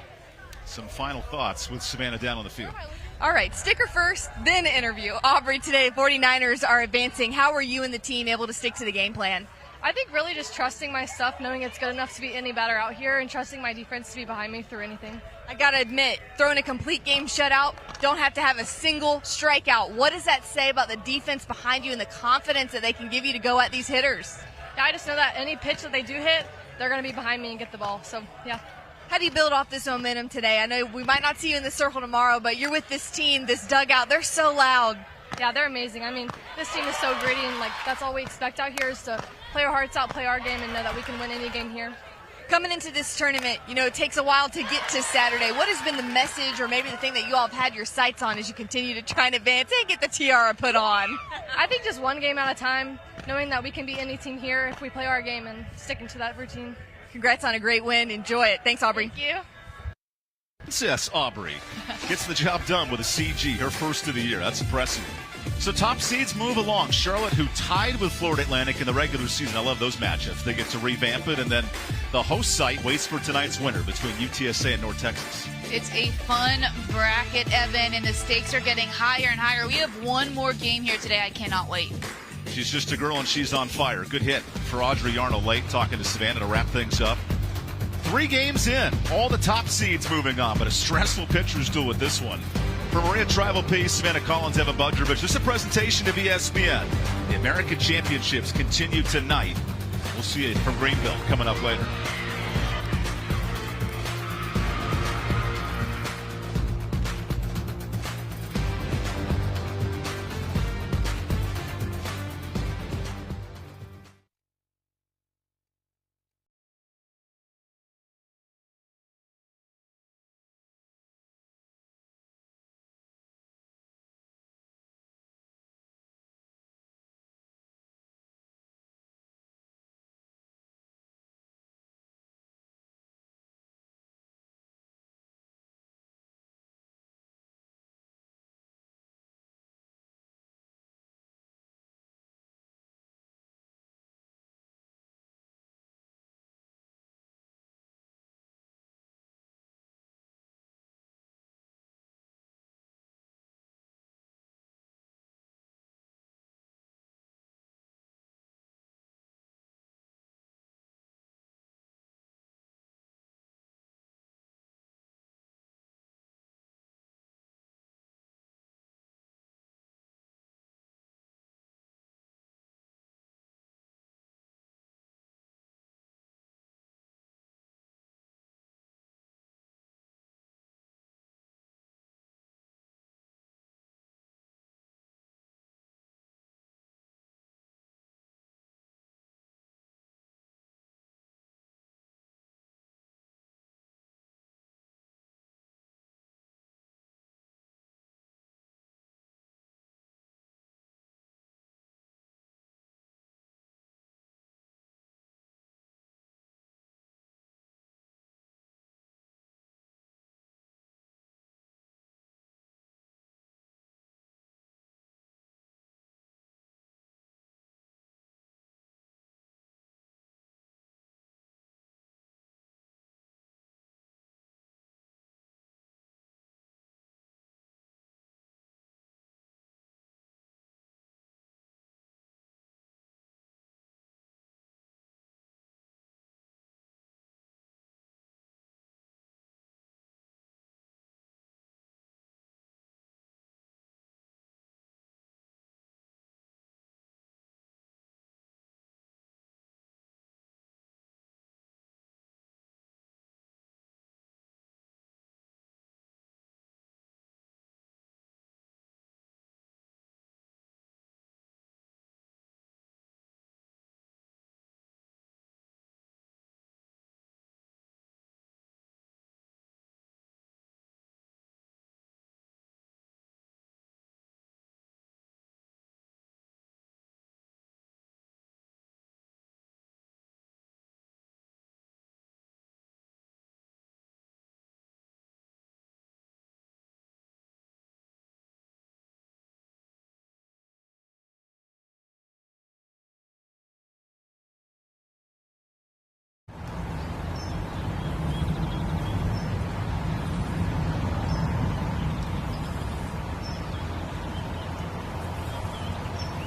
some final thoughts with Savannah down on the field. All right, sticker first, then interview. Aubrey, today 49ers are advancing. How are you and the team able to stick to the game plan? I think really just trusting my stuff, knowing it's good enough to be any better out here, and trusting my defense to be behind me through anything. I got to admit, throwing a complete game shutout, don't have to have a single strikeout. What does that say about the defense behind you and the confidence that they can give you to go at these hitters? Yeah, I just know that any pitch that they do hit, they're going to be behind me and get the ball. So, yeah. How do you build off this momentum today? I know we might not see you in the circle tomorrow, but you're with this team, this dugout. They're so loud. Yeah, they're amazing. I mean, this team is so gritty, and that's all we expect out here is to play our hearts out, play our game, and know that we can win any game here. Coming into this tournament, it takes a while to get to Saturday. What has been the message or maybe the thing that you all have had your sights on as you continue to try and advance and get the tiara put on? I think just one game at a time, knowing that we can beat any team here if we play our game and sticking to that routine. Congrats on a great win. Enjoy it. Thanks, Aubrey. Thank you. Princess Aubrey gets the job done with a CG, her first of the year. That's impressive. So top seeds move along. Charlotte, who tied with Florida Atlantic in the regular season. I love those matchups. They get to revamp it, and then the host site waits for tonight's winner between UTSA and North Texas. It's a fun bracket, Evan, and the stakes are getting higher and higher. We have one more game here today. I cannot wait. She's just a girl, and she's on fire. Good hit for Audrey Yarno late, talking to Savannah to wrap things up. 3 games in, all the top seeds moving on, but a stressful pitcher's duel with this one. For Maria Tribal-P, Savannah Collins, Evan Budrovich, this is a presentation of ESPN. The American Championships continue tonight. We'll see it from Greenville coming up later.